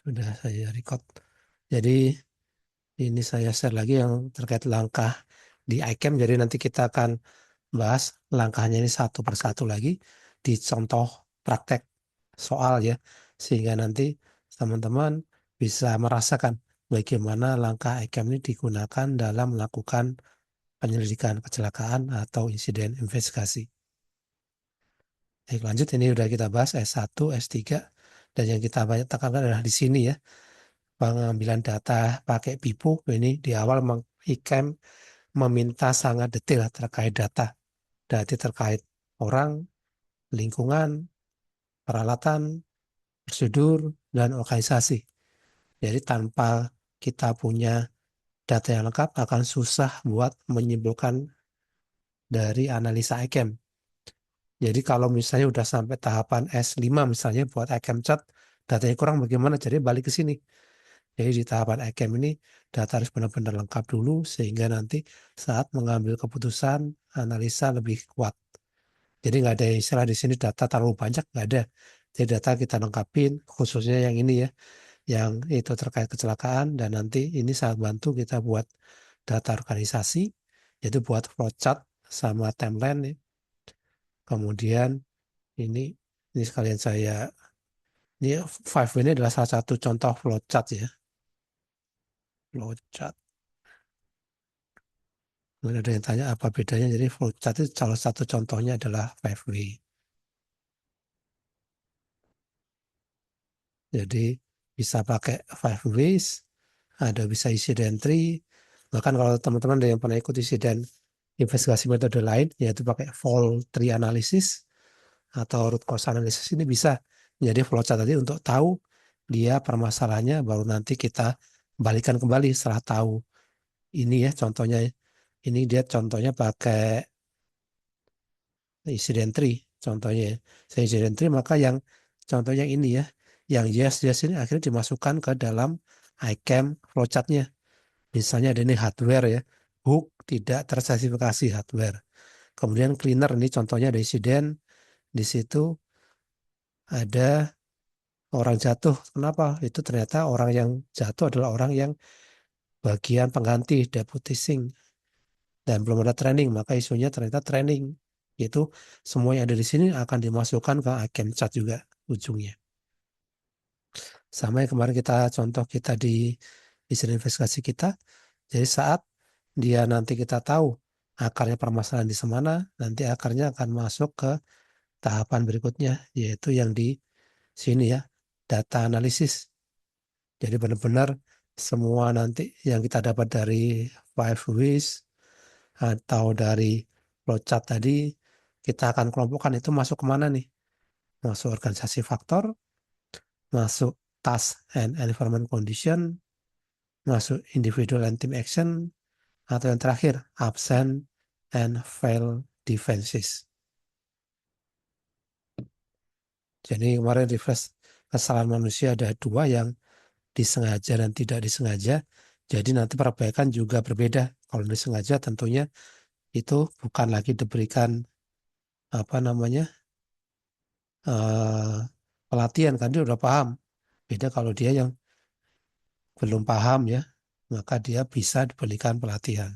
Sudah saya record. Jadi ini saya share lagi yang terkait langkah di iCamp. Jadi nanti kita akan bahas langkahnya ini satu persatu lagi di contoh praktek soal ya. Sehingga nanti teman-teman bisa merasakan bagaimana langkah iCamp ini digunakan dalam melakukan penyelidikan kecelakaan atau insiden investigasi. Baik, lanjut ini udah kita bahas S1, S3 dan yang kita banyak tekankan adalah di sini ya. Pengambilan data pakai pipu ini di awal ICAM meminta sangat detail terkait data terkait orang, lingkungan, peralatan, prosedur, dan organisasi. Jadi tanpa kita punya data yang lengkap akan susah buat menyimpulkan dari analisa ICAM. Jadi kalau misalnya udah sampai tahapan S5 misalnya buat ICAM chart, datanya kurang bagaimana? Jadi balik ke sini. Jadi di tahapan iCamp ini data harus benar-benar lengkap dulu sehingga nanti saat mengambil keputusan analisa lebih kuat. Jadi nggak ada istilah di sini data terlalu banyak, nggak ada. Jadi data kita lengkapin khususnya yang ini ya, yang itu terkait kecelakaan dan nanti ini sangat bantu kita buat data organisasi, yaitu buat flowchart sama timeline ya. Kemudian ini ini sekalian saya ini Five ini adalah salah satu contoh flowchart ya, flowchart. Mungkin ada yang tanya apa bedanya. Jadi flowchart itu salah satu contohnya adalah five way. Jadi bisa pakai five ways, ada bisa incident tree. Bahkan kalau teman-teman ada yang pernah ikut insiden investigasi metode lain, yaitu pakai fault tree analysis atau root cause analysis ini bisa menjadi flowchart tadi untuk tahu dia permasalahannya, baru nanti kita balikan kembali setelah tahu. Ini ya contohnya, ini dia contohnya pakai insiden tree contohnya ya. Saya insiden tree maka yang contohnya ini ya, yang yes ini akhirnya dimasukkan ke dalam iCam flowchartnya. Misalnya ada ini hardware ya, hook tidak terspesifikasi hardware. Kemudian cleaner ini contohnya ada insiden di situ ada orang jatuh. Kenapa? Itu ternyata orang yang jatuh adalah orang yang bagian pengganti deputizing dan belum ada training, maka isunya ternyata training. Itu semua yang ada di sini akan dimasukkan ke iCam chat juga ujungnya. Sama yang kemarin kita contoh kita di desain investigasi kita. Jadi saat dia nanti kita tahu akarnya permasalahan di mana, nanti akarnya akan masuk ke tahapan berikutnya, yaitu yang di sini ya, data analisis. Jadi benar-benar semua nanti yang kita dapat dari five ways atau dari flowchart tadi, kita akan kelompokkan itu masuk kemana nih? Masuk organisasi faktor, masuk task and environment condition, masuk individual and team action, atau yang terakhir, absent and fail defenses. Jadi kemarin refresh kesalahan manusia ada dua yang disengaja dan tidak disengaja. Jadi nanti perbaikan juga berbeda. Kalau disengaja tentunya itu bukan lagi diberikan apa namanya eh, pelatihan kan dia udah paham. Beda kalau dia yang belum paham ya, maka dia bisa diberikan pelatihan.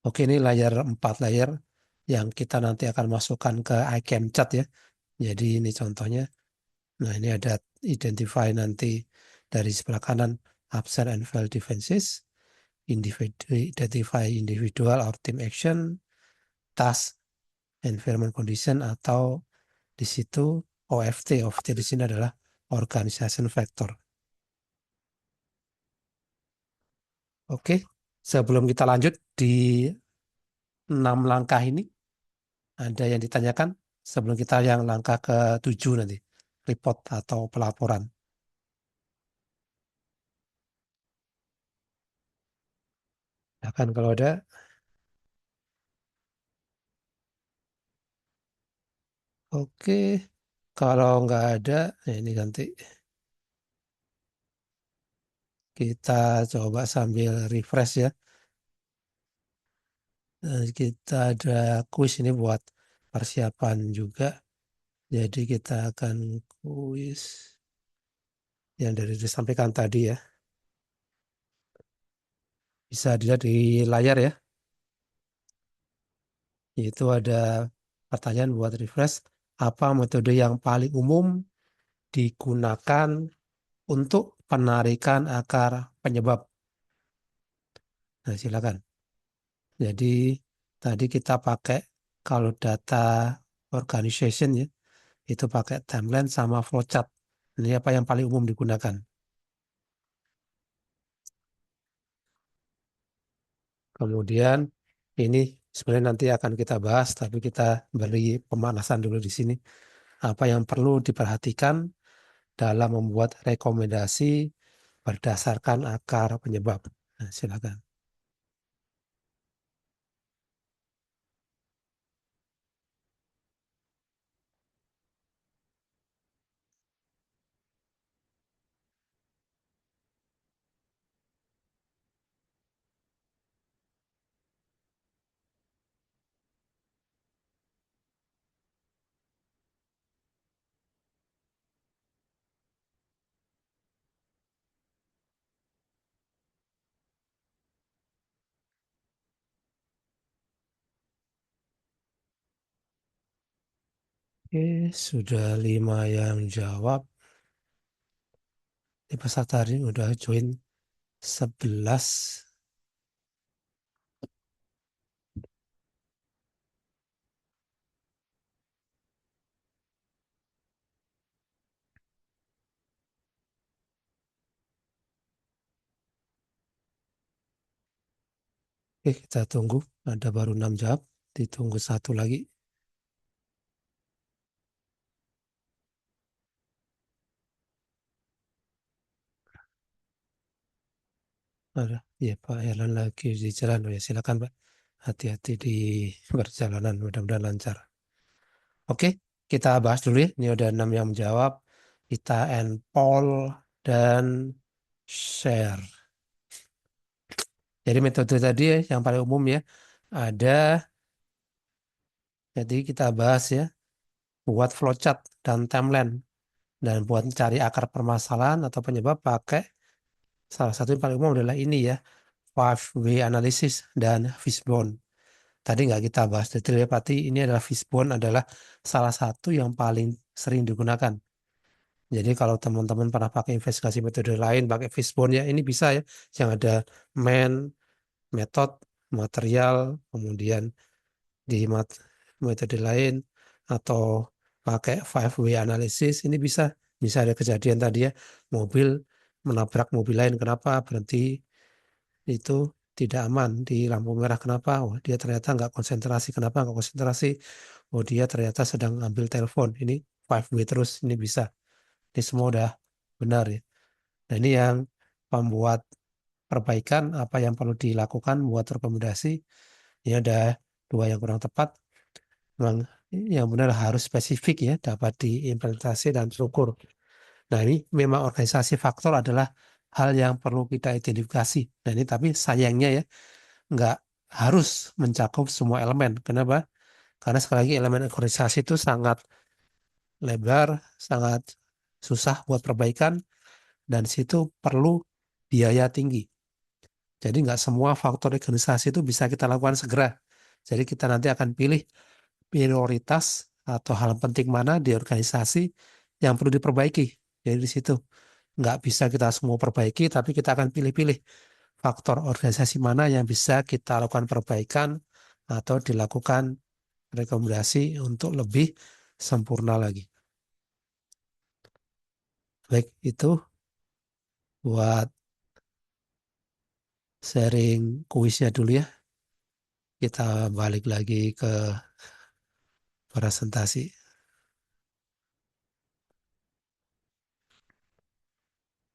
Oke, ini layar 4 layar yang kita nanti akan masukkan ke iCam chat ya. Jadi ini contohnya. Nah, ini ada identify nanti dari sebelah kanan absent and fail defenses, identify individual or team action, task, environment condition atau di situ OFT. OFT di sini adalah organization factor. Oke, sebelum kita lanjut di 6 langkah ini, ada yang ditanyakan sebelum kita yang langkah ke-7 nanti, report atau pelaporan. Nah, kan kalau ada, oke. Kalau nggak ada, ya ini nanti kita coba sambil refresh ya. Kita ada kuis ini buat persiapan juga. Jadi kita akan kuis yang dari disampaikan tadi ya. Bisa dilihat di layar ya. Itu ada pertanyaan buat refresh. Apa metode yang paling umum digunakan untuk penarikan akar penyebab? Nah, silakan. Jadi tadi kita pakai kalau data organization ya, itu pakai timeline sama flowchart. Ini apa yang paling umum digunakan? Kemudian ini sebenarnya nanti akan kita bahas, tapi kita beri pemanasan dulu di sini. Apa yang perlu diperhatikan dalam membuat rekomendasi berdasarkan akar penyebab? Nah, silakan. Oke, sudah 5 yang jawab. Di peserta hari ini udah join 11. Oke, kita tunggu. Ada baru 6 jawab. Ditunggu satu lagi. Ada. Ya, Pak Herlan lagi di jalan. Oh, ya, silakan, Pak. Hati-hati di perjalanan. Mudah-mudahan lancar. Oke, kita bahas dulu ya. Ini udah 6 yang menjawab. Kita end poll dan share. Jadi metode tadi ya, yang paling umum ya. Ada, jadi kita bahas ya. Buat flowchart dan timeline. Dan buat cari akar permasalahan atau penyebab pakai salah satu yang paling umum adalah ini ya. Five way analysis dan fishbone. Tadi nggak kita bahas detail ya, berarti ini adalah fishbone adalah salah satu yang paling sering digunakan. Jadi kalau teman-teman pernah pakai investigasi metode lain, pakai fishbone ya, ini bisa ya. Yang ada main, method, material, kemudian di metode lain, atau pakai five way analysis, ini bisa. Bisa ada kejadian tadi ya, mobil menabrak mobil lain, kenapa berhenti itu tidak aman di lampu merah, kenapa? Oh, dia ternyata nggak konsentrasi, kenapa nggak konsentrasi? Oh, dia ternyata sedang ambil telepon, ini five way terus, ini bisa. Ini semua udah benar ya. Nah, ini yang pembuat perbaikan, apa yang perlu dilakukan buat rekomendasi. Ini ada dua yang kurang tepat. Memang yang benar harus spesifik ya, dapat diimplementasi dan terukur. Nah, ini memang organisasi faktor adalah hal yang perlu kita identifikasi. Nah, ini tapi sayangnya ya, nggak harus mencakup semua elemen. Kenapa? Karena sekali lagi elemen organisasi itu sangat lebar, sangat susah buat perbaikan, dan situ perlu biaya tinggi. Jadi nggak semua faktor organisasi itu bisa kita lakukan segera. Jadi kita nanti akan pilih prioritas atau hal penting mana di organisasi yang perlu diperbaiki. Jadi di situ nggak bisa kita semua perbaiki, tapi kita akan pilih-pilih faktor organisasi mana yang bisa kita lakukan perbaikan atau dilakukan rekomendasi untuk lebih sempurna lagi. Baik, itu buat sharing kuisnya dulu ya. Kita balik lagi ke presentasi.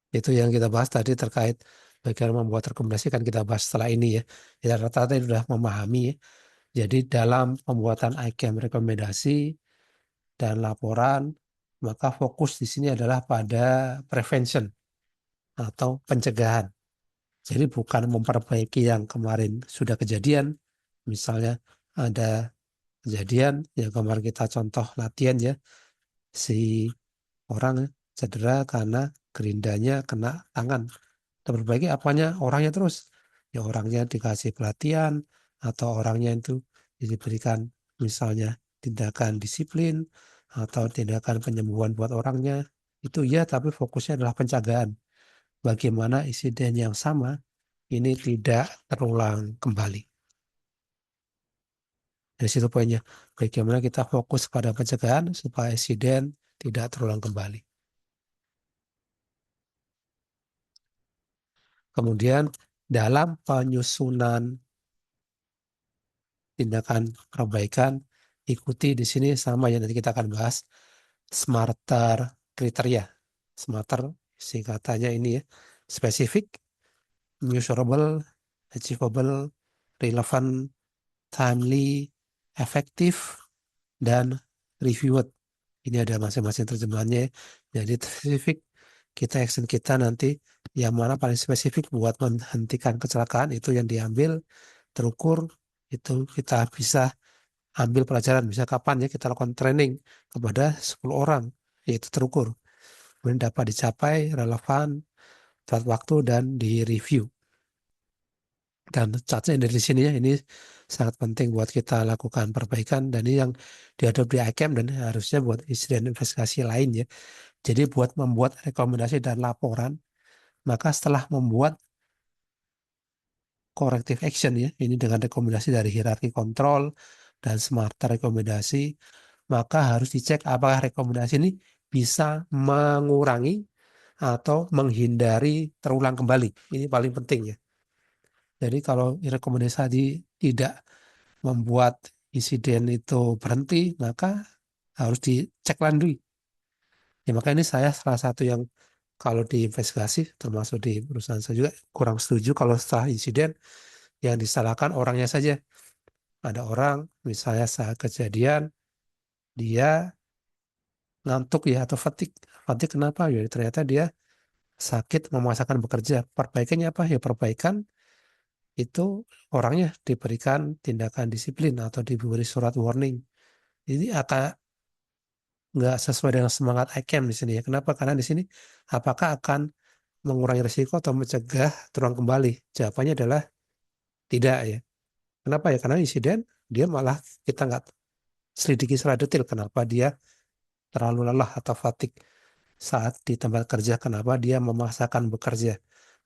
Itu yang kita bahas tadi terkait bagaimana membuat rekomendasi, kan kita bahas setelah ini ya. Ya rata-rata sudah memahami ya. Jadi dalam pembuatan item rekomendasi dan laporan, maka fokus di sini adalah pada prevention atau pencegahan. Jadi bukan memperbaiki yang kemarin sudah kejadian, misalnya ada kejadian yang kemarin kita contoh latihan ya, si orang cedera karena gerindanya kena tangan. Kita perbaiki apanya? Orangnya terus. Ya orangnya dikasih pelatihan atau orangnya itu diberikan misalnya tindakan disiplin atau tindakan penyembuhan buat orangnya. Itu ya, tapi fokusnya adalah pencegahan. Bagaimana insiden yang sama ini tidak terulang kembali. Dari situ poinnya. Bagaimana kita fokus pada pencegahan supaya insiden tidak terulang kembali. Kemudian dalam penyusunan tindakan perbaikan, ikuti di sini sama yang nanti kita akan bahas smarter kriteria. Smarter singkatannya ini ya, spesifik, measurable, achievable, relevant, timely, efektif, dan reviewed. Ini ada masing-masing terjemahannya. Jadi spesifik, kita action kita nanti yang mana paling spesifik buat menghentikan kecelakaan itu yang diambil, terukur, itu kita bisa ambil pelajaran. Bisa kapan ya kita lakukan training kepada 10 orang, yaitu terukur. Kemudian dapat dicapai, relevan, tepat waktu, dan di-review. Dan catnya dari sini ya, ini sangat penting buat kita lakukan perbaikan, dan ini yang dihadapi di ICAM dan harusnya buat insiden investigasi lain ya. Jadi buat membuat rekomendasi dan laporan, maka setelah membuat corrective action ya, ini dengan rekomendasi dari hierarki kontrol dan smarter rekomendasi, maka harus dicek apakah rekomendasi ini bisa mengurangi atau menghindari terulang kembali. Ini paling penting ya. Jadi kalau rekomendasi tidak membuat insiden itu berhenti, maka harus dicek lagi. Ya, maka ini saya salah satu yang kalau diinvestigasi, termasuk di perusahaan saya juga kurang setuju kalau setelah insiden yang disalahkan orangnya saja. Ada orang misalnya saat kejadian dia ngantuk ya atau fatigue. Fatigue kenapa? Ya ternyata dia sakit memaksakan bekerja. Perbaikannya apa? Ya perbaikan itu orangnya diberikan tindakan disiplin atau diberi surat warning. Ini akan nggak sesuai dengan semangat ICAM di sini ya. Kenapa? Karena di sini apakah akan mengurangi risiko atau mencegah terulang kembali? Jawabannya adalah tidak ya. Kenapa ya? Karena insiden dia malah kita nggak selidiki secara detail kenapa dia terlalu lelah atau fatigue saat di tempat kerja, kenapa dia memaksakan bekerja.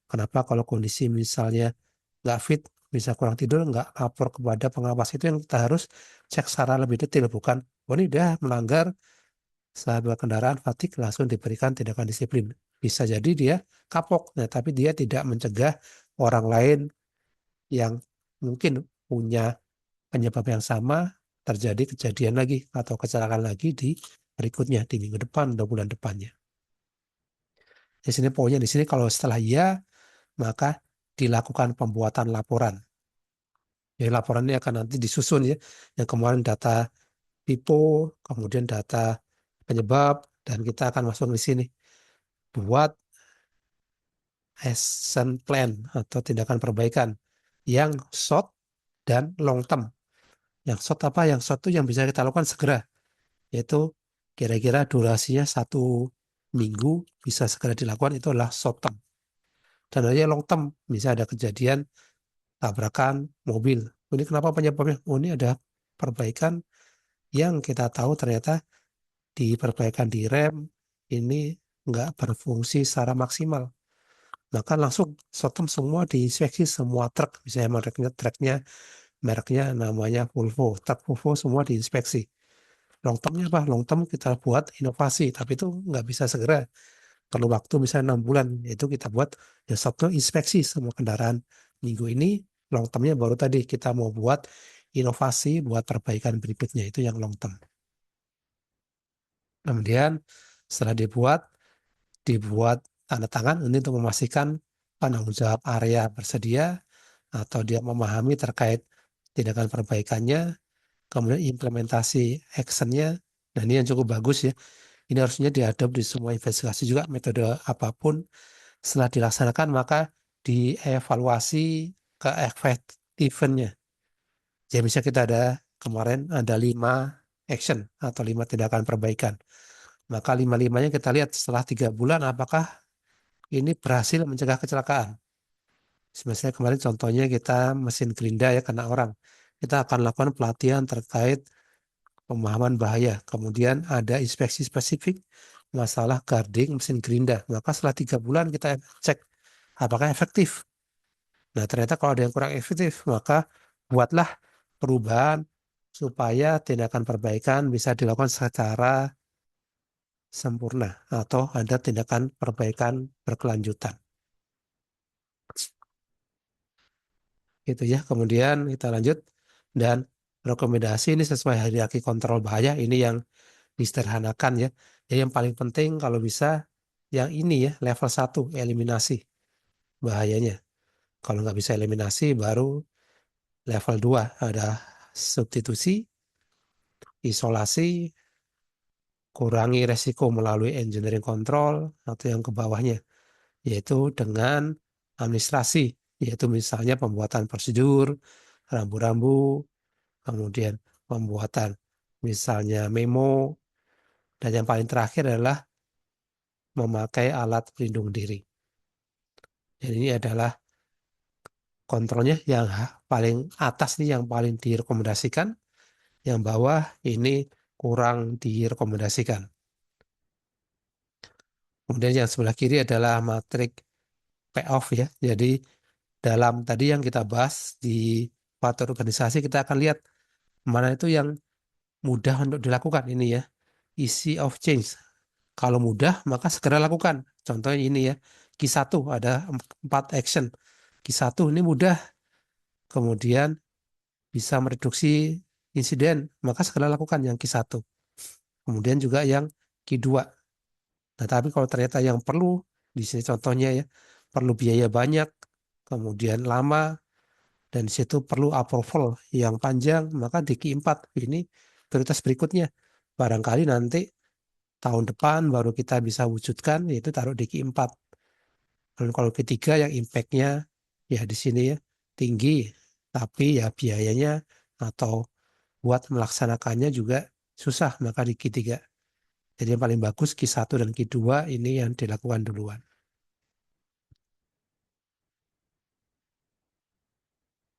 Kenapa kalau kondisi misalnya nggak fit, bisa kurang tidur, nggak lapor kepada pengawas, itu yang kita harus cek secara lebih detail, bukan, oh ini dia melanggar saat berkendaraan fatigue langsung diberikan tindakan disiplin. Bisa jadi dia kapok, nah, tapi dia tidak mencegah orang lain yang mungkin punya penyebab yang sama terjadi kejadian lagi atau kecelakaan lagi di berikutnya, di minggu depan atau bulan depannya. Di sini poinnya di sini kalau setelah iya maka dilakukan pembuatan laporan. Jadi laporan ini akan nanti disusun ya. Yang kemarin data pipo, kemudian data penyebab, dan kita akan masuk di sini buat action plan atau tindakan perbaikan yang short dan long term. Yang short apa? Yang short itu yang bisa kita lakukan segera, yaitu kira-kira durasinya 1 minggu bisa segera dilakukan, itu adalah short term. Dan ada long term, bisa ada kejadian tabrakan mobil. Ini kenapa penyebabnya? Oh, ini ada perbaikan yang kita tahu ternyata di perbaikan di rem ini nggak berfungsi secara maksimal. Maka langsung short term semua diinspeksi semua truk, misalnya mereknya namanya Volvo, truk Volvo semua diinspeksi. Long termnya apa? Long term kita buat inovasi, tapi itu nggak bisa segera. Perlu waktu misalnya 6 bulan, itu kita buat ya short term inspeksi semua kendaraan. Minggu ini long termnya baru tadi kita mau buat inovasi buat perbaikan berikutnya, itu yang long term. Kemudian setelah dibuat tanda tangan ini untuk memastikan penanggung jawab area bersedia atau dia memahami terkait tindakan perbaikannya, kemudian implementasi actionnya. Nah ini yang cukup bagus ya. Ini harusnya diadop di semua investigasi juga, metode apapun. Setelah dilaksanakan maka dievaluasi keefektifannya. Jadi bisa kita ada kemarin ada 5 action atau 5 tindakan perbaikan. Maka lima-limanya kita lihat setelah 3 bulan apakah ini berhasil mencegah kecelakaan. Misalnya kemarin contohnya kita mesin gerinda ya kena orang. Kita akan lakukan pelatihan terkait pemahaman bahaya. Kemudian ada inspeksi spesifik masalah guarding mesin gerinda. Maka setelah 3 bulan kita cek apakah efektif. Nah ternyata kalau ada yang kurang efektif, maka buatlah perubahan supaya tindakan perbaikan bisa dilakukan secara sempurna atau ada tindakan perbaikan berkelanjutan. Gitu ya. Kemudian kita lanjut dan rekomendasi ini sesuai hierarki kontrol bahaya ini yang disederhanakan ya. Jadi yang paling penting kalau bisa yang ini ya level 1 eliminasi bahayanya. Kalau nggak bisa eliminasi baru level 2 ada substitusi, isolasi, kurangi resiko melalui engineering control atau yang ke bawahnya yaitu dengan administrasi yaitu misalnya pembuatan prosedur, rambu-rambu, kemudian pembuatan misalnya memo, dan yang paling terakhir adalah memakai alat pelindung diri. Jadi ini adalah kontrolnya yang paling atas nih yang paling direkomendasikan, yang bawah ini kurang direkomendasikan. Kemudian yang sebelah kiri adalah matrik payoff ya. Jadi dalam tadi yang kita bahas di faktor organisasi kita akan lihat mana itu yang mudah untuk dilakukan ini ya. Easy of change. Kalau mudah, maka segera lakukan. Contohnya ini ya, Q1 ada 4 action. Q1 ini mudah, kemudian bisa mereduksi insiden, maka segera lakukan yang Q1. Kemudian juga yang Q2. Nah, tapi kalau ternyata yang perlu, di sini contohnya ya, perlu biaya banyak, kemudian lama, dan di situ perlu approval yang panjang, maka di Q4 ini prioritas berikutnya. Barangkali nanti tahun depan baru kita bisa wujudkan, yaitu taruh di Q4. Dan kalau ketiga yang impact-nya ya di sini ya tinggi, tapi ya biayanya atau buat melaksanakannya juga susah, maka di Q3. Jadi yang paling bagus Q1 dan Q2 ini yang dilakukan duluan.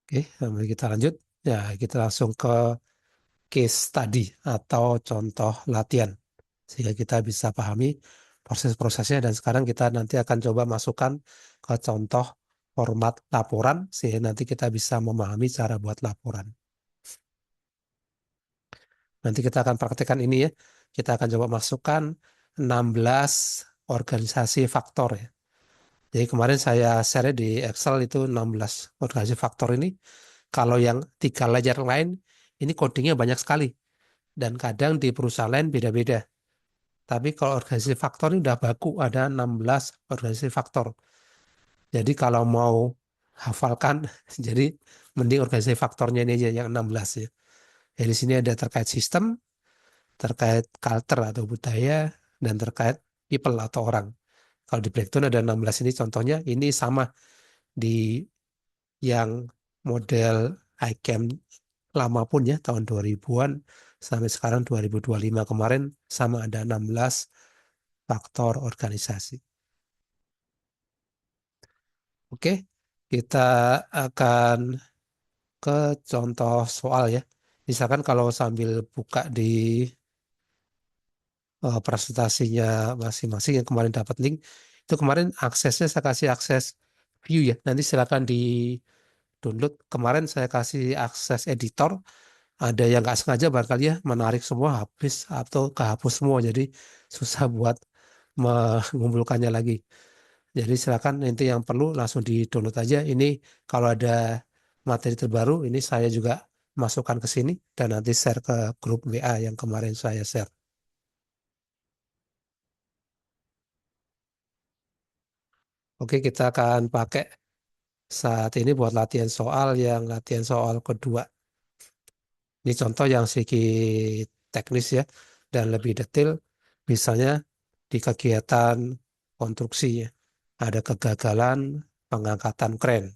Oke, mari kita lanjut. Ya, kita langsung ke case study atau contoh latihan. Sehingga kita bisa pahami proses-prosesnya dan sekarang kita nanti akan coba masukkan ke contoh format laporan sehingga nanti kita bisa memahami cara buat laporan. Nanti kita akan praktekkan ini ya. Kita akan coba masukkan 16 organisasi faktor ya. Jadi kemarin saya share di Excel itu 16 organisasi faktor ini. Kalau yang 3 layar lain, ini codingnya banyak sekali. Dan kadang di perusahaan lain beda-beda. Tapi kalau organisasi faktor ini udah baku, ada 16 organisasi faktor. Jadi kalau mau hafalkan, jadi mending organisasi faktornya ini aja yang 16 ya. Jadi di sini ada terkait sistem, terkait culture atau budaya, dan terkait people atau orang. Kalau di Breakdown ada 16 ini contohnya, ini sama di yang model iCamp lama pun ya, tahun 2000-an sampai sekarang 2025 kemarin, sama ada 16 faktor organisasi. Oke, kita akan ke contoh soal ya. Misalkan kalau sambil buka di presentasinya masing-masing yang kemarin dapat link, itu kemarin aksesnya saya kasih akses view ya. Nanti silakan di download. Kemarin saya kasih akses editor, ada yang nggak sengaja barangkali ya menarik semua habis atau kehapus semua, jadi susah buat mengumpulkannya lagi. Jadi silakan nanti yang perlu langsung di download aja. Ini kalau ada materi terbaru, ini saya juga masukkan ke sini dan nanti share ke grup WA yang kemarin saya share. Oke, kita akan pakai saat ini buat latihan soal yang latihan soal kedua. Ini contoh yang sedikit teknis ya dan lebih detail. Misalnya di kegiatan konstruksi ya, ada kegagalan pengangkatan kren.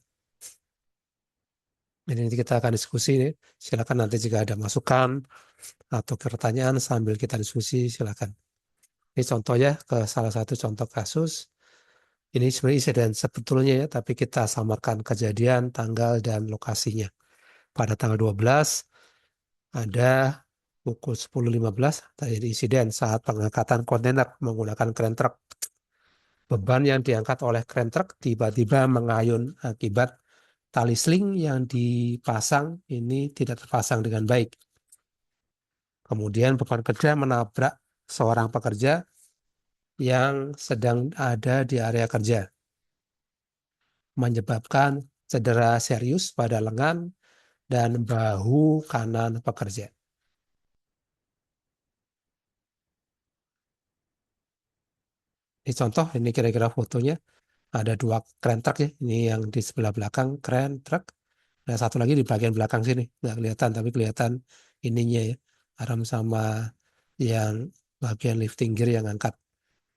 Jadi nanti kita akan diskusi. Silakan nanti jika ada masukan atau pertanyaan sambil kita diskusi, silakan. Ini contohnya ke salah satu contoh kasus. Ini sebenarnya insiden sebetulnya ya, tapi kita samarkan kejadian, tanggal, dan lokasinya. Pada tanggal 12 ada pukul 10.15 terjadi insiden saat pengangkatan kontainer menggunakan kren truk. Beban yang diangkat oleh kren truk tiba-tiba mengayun akibat tali sling yang dipasang ini tidak terpasang dengan baik. Kemudian beban kerja menabrak seorang pekerja yang sedang ada di area kerja, menyebabkan cedera serius pada lengan dan bahu kanan pekerja. Ini contoh, ini kira-kira fotonya. Ada dua kren truk ya. Ini yang di sebelah belakang kren truk. Ada satu lagi di bagian belakang sini. Nggak kelihatan, tapi kelihatan ininya ya. Arm sama yang bagian lifting gear yang angkat.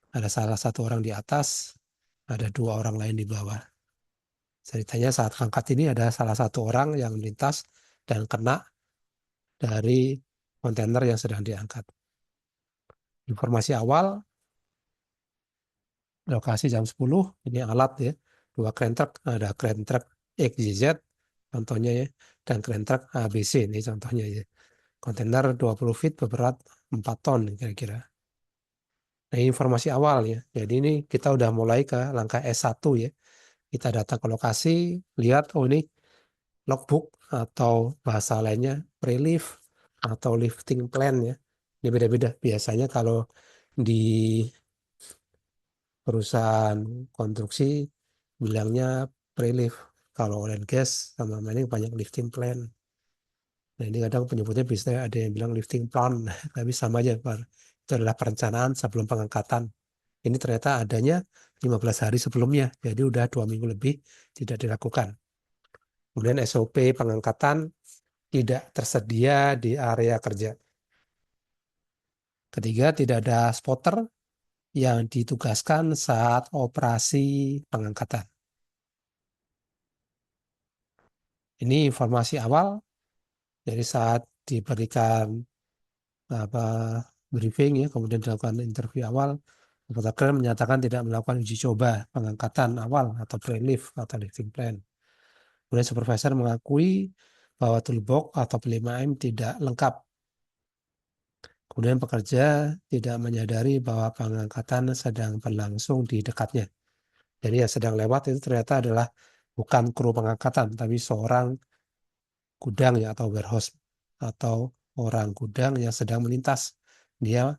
Ada salah satu orang di atas, ada dua orang lain di bawah. Ceritanya saat angkat ini ada salah satu orang yang melintas dan kena dari kontainer yang sedang diangkat. Informasi awal, lokasi jam 10, ini alat ya. Dua kren truk, ada kren truk XYZ contohnya ya, dan kren truk ABC ini contohnya ya. Kontainer 20 feet beberat 4 ton kira-kira. Nah, ini informasi awal ya. Jadi ini kita udah mulai ke langkah S1 ya. Kita datang ke lokasi, lihat oh ini logbook atau bahasa lainnya pre-lift atau lifting plan ya. Ini beda-beda. Biasanya kalau di perusahaan konstruksi bilangnya pre-lift. Kalau oil and gas sama mining banyak lifting plan. Nah ini kadang penyebutnya bisa ada yang bilang lifting plan, tapi sama aja Pak. Itu adalah perencanaan sebelum pengangkatan. Ini ternyata adanya 15 hari sebelumnya, jadi udah 2 minggu lebih tidak dilakukan. Kemudian SOP pengangkatan tidak tersedia di area kerja. Ketiga, tidak ada spotter yang ditugaskan saat operasi pengangkatan. Ini informasi awal, jadi saat diberikan apa briefing ya, kemudian dilakukan interview awal, Kepala Kren menyatakan tidak melakukan uji coba pengangkatan awal atau pre-lift atau lifting plan. Kemudian supervisor mengakui bahwa toolbox atau P5M tidak lengkap. Kemudian pekerja tidak menyadari bahwa pengangkatan sedang berlangsung di dekatnya. Jadi yang sedang lewat itu ternyata adalah bukan kru pengangkatan, tapi seorang gudang ya atau warehouse atau orang gudang yang sedang melintas. Dia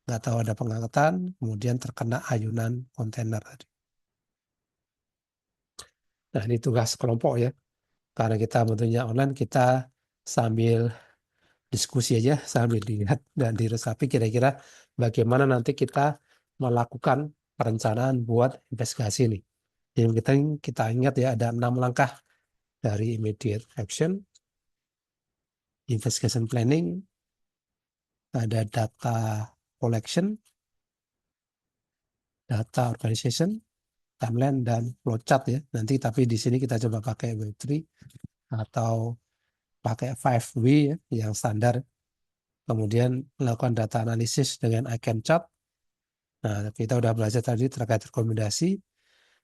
nggak tahu ada pengangkatan, kemudian terkena ayunan kontainer tadi. Nah ini tugas kelompok ya. Karena kita bentuknya online, kita sambil diskusi aja, sambil lihat dan diresapi kira-kira bagaimana nanti kita melakukan perencanaan buat investigasi ini. Jadi kita ingat ya ada 6 langkah dari immediate action, investigation planning, ada data collection, data organization, timeline, dan flowchart ya. Nanti tapi di sini kita coba pakai Web3 atau pakai 5W ya, yang standar. Kemudian melakukan data analisis dengan item chart. Nah, kita udah belajar tadi terkait rekomendasi.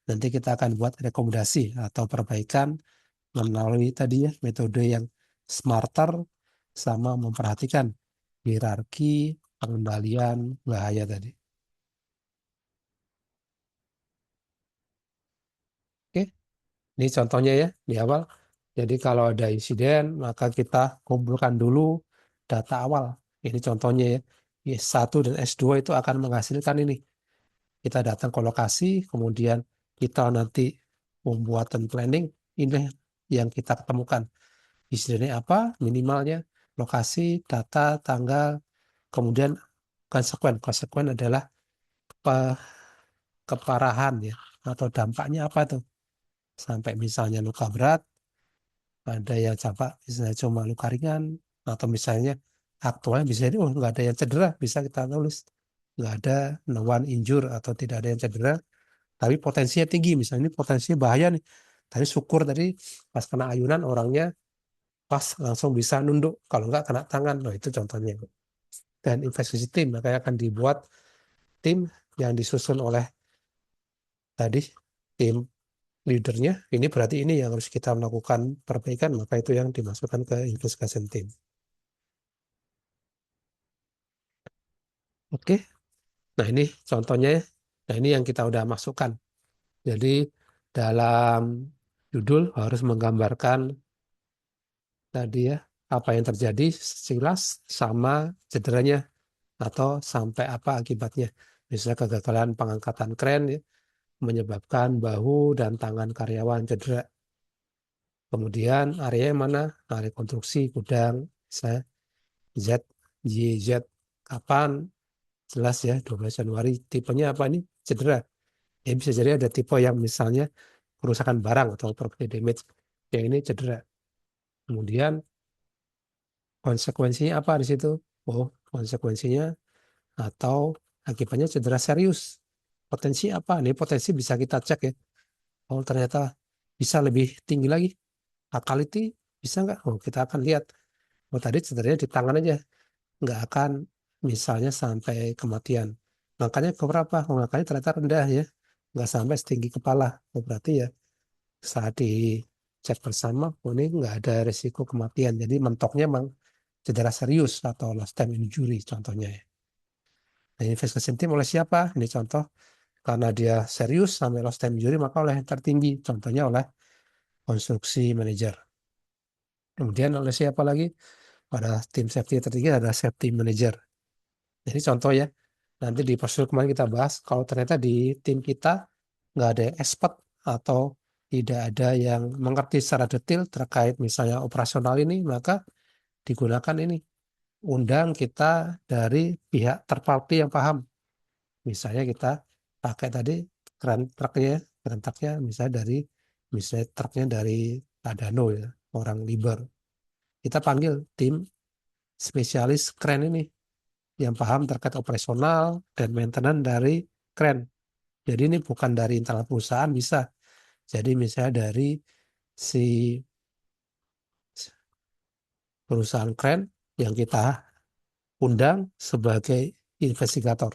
Nanti kita akan buat rekomendasi atau perbaikan melalui tadi ya metode yang smarter sama memperhatikan hierarki pengendalian bahaya tadi. Oke, ini contohnya ya di awal. Jadi kalau ada insiden maka kita kumpulkan dulu data awal. Ini contohnya ya. S1 dan S2 itu akan menghasilkan ini. Kita datang ke lokasi, kemudian kita nanti pembuatan planning, ini yang kita ketemukan. Isinya apa, minimalnya, lokasi, data, tanggal, kemudian konsekuen. Konsekuen adalah keparahan ya, atau dampaknya apa tuh. Sampai misalnya luka berat, ada yang campak, misalnya cuma luka ringan, atau misalnya aktualnya bisa jadi, oh nggak ada yang cedera, bisa kita tulis. Nggak ada, no one injure, atau tidak ada yang cedera, tapi potensinya tinggi, misalnya ini potensinya bahaya nih. Tadi syukur tadi pas kena ayunan orangnya pas langsung bisa nunduk, kalau nggak kena tangan. Nah itu contohnya. Dan investigasi tim makanya akan dibuat tim yang disusun oleh tadi tim leadernya, ini berarti ini yang harus kita melakukan perbaikan, maka itu yang dimasukkan ke investigation team. Oke, nah ini contohnya, nah ini yang kita udah masukkan. Jadi dalam judul harus menggambarkan tadi ya apa yang terjadi sekilas sama cederanya atau sampai apa akibatnya. Misalnya kegagalan pengangkatan kren ya, menyebabkan bahu dan tangan karyawan cedera. Kemudian area yang mana? Area konstruksi gudang, saya Z, YZ, kapan? Jelas ya, 12 Januari. Tipenya apa ini? Cedera. Ya bisa jadi ada tipe yang misalnya kerusakan barang atau property damage. Yang ini cedera. Kemudian konsekuensinya apa di situ? Oh, konsekuensinya atau akibatnya cedera serius. Potensi apa? Ini potensi bisa kita cek ya. Oh, ternyata bisa lebih tinggi lagi. Fatality bisa nggak? Oh, kita akan lihat. Oh, tadi cederanya di tangan aja. Nggak akan misalnya sampai kematian. Makanya ke berapa? Oh, makanya ternyata rendah ya. Nggak sampai setinggi kepala. Oh, berarti ya saat dicek bersama, oh, ini nggak ada risiko kematian. Jadi mentoknya memang cedera serius atau lost time injury contohnya ya. Nah, investigation team oleh siapa? Ini contoh, karena dia serius sampai lost time injury, maka oleh yang tertinggi. Contohnya oleh konstruksi manager. Kemudian oleh siapa lagi? Pada tim safety yang tertinggi ada safety manager. Jadi contoh ya, nanti di prosedur kemarin kita bahas, kalau ternyata di tim kita nggak ada yang expert atau tidak ada yang mengerti secara detail terkait misalnya operasional ini, maka digunakan ini. Undang kita dari pihak third party yang paham. Misalnya kita pakai tadi keren truknya misalnya truknya dari Adano ya, orang Liber. Kita panggil tim spesialis kren ini yang paham terkait operasional dan maintenance dari kren. Jadi ini bukan dari internal perusahaan bisa. Jadi misalnya dari si perusahaan kren yang kita undang sebagai investigator.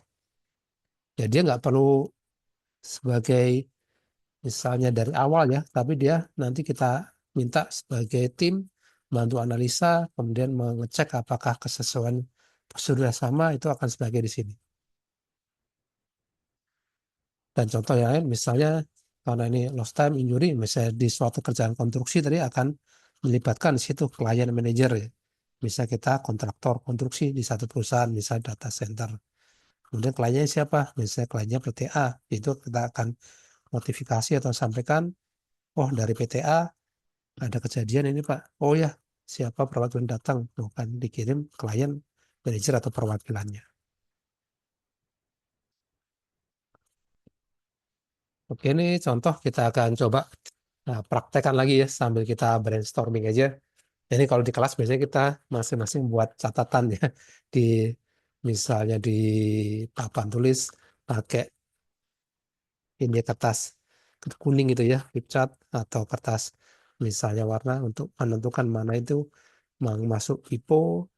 Jadi dia nggak perlu sebagai misalnya dari awal ya, tapi dia nanti kita minta sebagai tim bantu analisa, kemudian mengecek apakah kesesuaian prosedur sama itu akan sebagai di sini. Dan contoh yang lain misalnya karena ini lost time injury, misalnya di suatu kerjaan konstruksi tadi akan melibatkan di situ klien manager ya. Bisa kita kontraktor konstruksi di satu perusahaan, misalnya data center. Kemudian kliennya siapa? Misalnya kliennya PTA, itu kita akan notifikasi atau sampaikan, oh dari PTA ada kejadian ini Pak. Oh ya, siapa perwakilan datang, bukan dikirim klien manajer atau perwakilannya. Oke, ini contoh kita akan coba praktekkan lagi ya sambil kita brainstorming aja. Jadi kalau di kelas biasanya kita masing-masing buat catatan ya di misalnya di papan tulis pakai ini kertas kuning itu ya, flip chart atau kertas misalnya warna untuk menentukan mana itu mau masuk pipo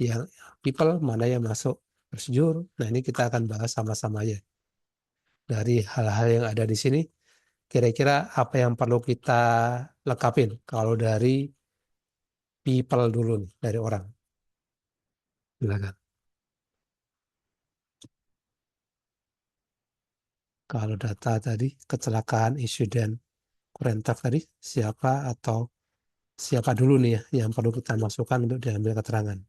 yang people, mana yang masuk prosedur. Nah, ini kita akan bahas sama-sama ya. Dari hal-hal yang ada di sini, kira-kira apa yang perlu kita lengkapin kalau dari people dulu nih, dari orang. Silakan. Kalau data tadi, kecelakaan, insiden, kurentak tadi, siapa atau siapa dulu nih ya yang perlu kita masukkan untuk diambil keterangan.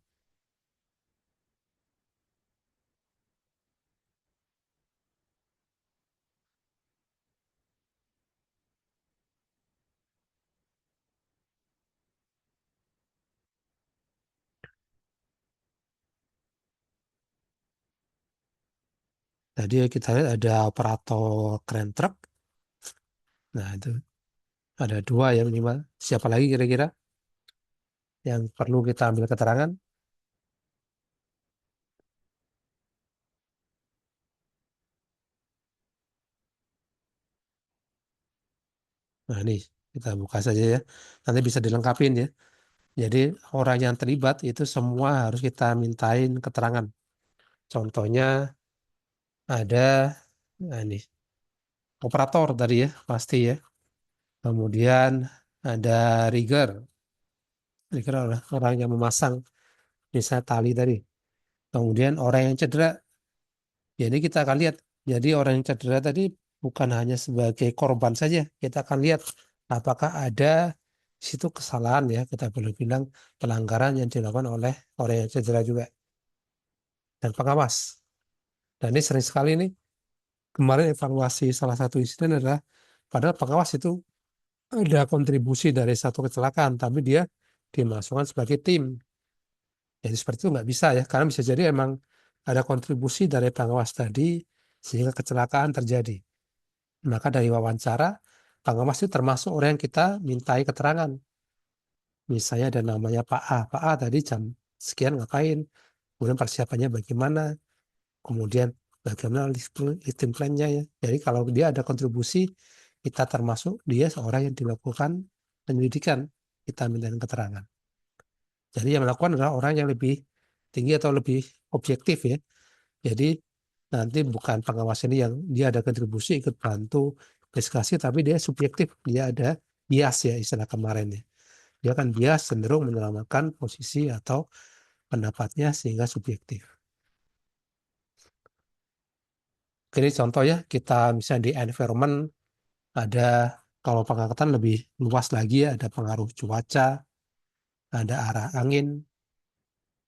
Tadi kita lihat ada operator keren truk. Nah, itu ada dua ya minimal. Siapa lagi kira-kira yang perlu kita ambil keterangan? Nah, ini kita buka saja ya. Nanti bisa dilengkapin ya. Jadi orang yang terlibat itu semua harus kita mintain keterangan. Contohnya ada, nah ini operator tadi ya pasti ya. Kemudian ada rigger. Rigger adalah orang yang memasang misalnya tali tadi. Kemudian orang yang cedera. Jadi kita akan lihat. Jadi orang yang cedera tadi bukan hanya sebagai korban saja. Kita akan lihat apakah ada di situ kesalahan ya. Kita boleh bilang pelanggaran yang dilakukan oleh orang yang cedera juga. Dan pengawas. Dan ini sering sekali nih. Kemarin evaluasi salah satu insiden adalah padahal pengawas itu ada kontribusi dari satu kecelakaan, tapi dia dimasukkan sebagai tim. Jadi seperti itu nggak bisa ya, karena bisa jadi emang ada kontribusi dari pengawas tadi sehingga kecelakaan terjadi. Maka dari wawancara, pengawas itu termasuk orang yang kita mintai keterangan. Misalnya ada namanya Pak A. Pak A tadi jam sekian ngapain, kemudian persiapannya bagaimana, kemudian bagaimana lifting plan-nya ya. Jadi kalau dia ada kontribusi, kita termasuk dia seorang yang dilakukan penyelidikan, kita minta keterangan. Jadi yang melakukan adalah orang yang lebih tinggi atau lebih objektif ya. Jadi nanti bukan pengawas ini yang dia ada kontribusi ikut bantu diskusi, tapi dia subjektif, dia ada bias ya istilah kemarin ya. Dia kan bias cenderung menyelamatkan posisi atau pendapatnya sehingga subjektif. Ini contoh ya, kita misalnya di environment ada kalau pengangkatan lebih luas lagi ya, ada pengaruh cuaca, ada arah angin,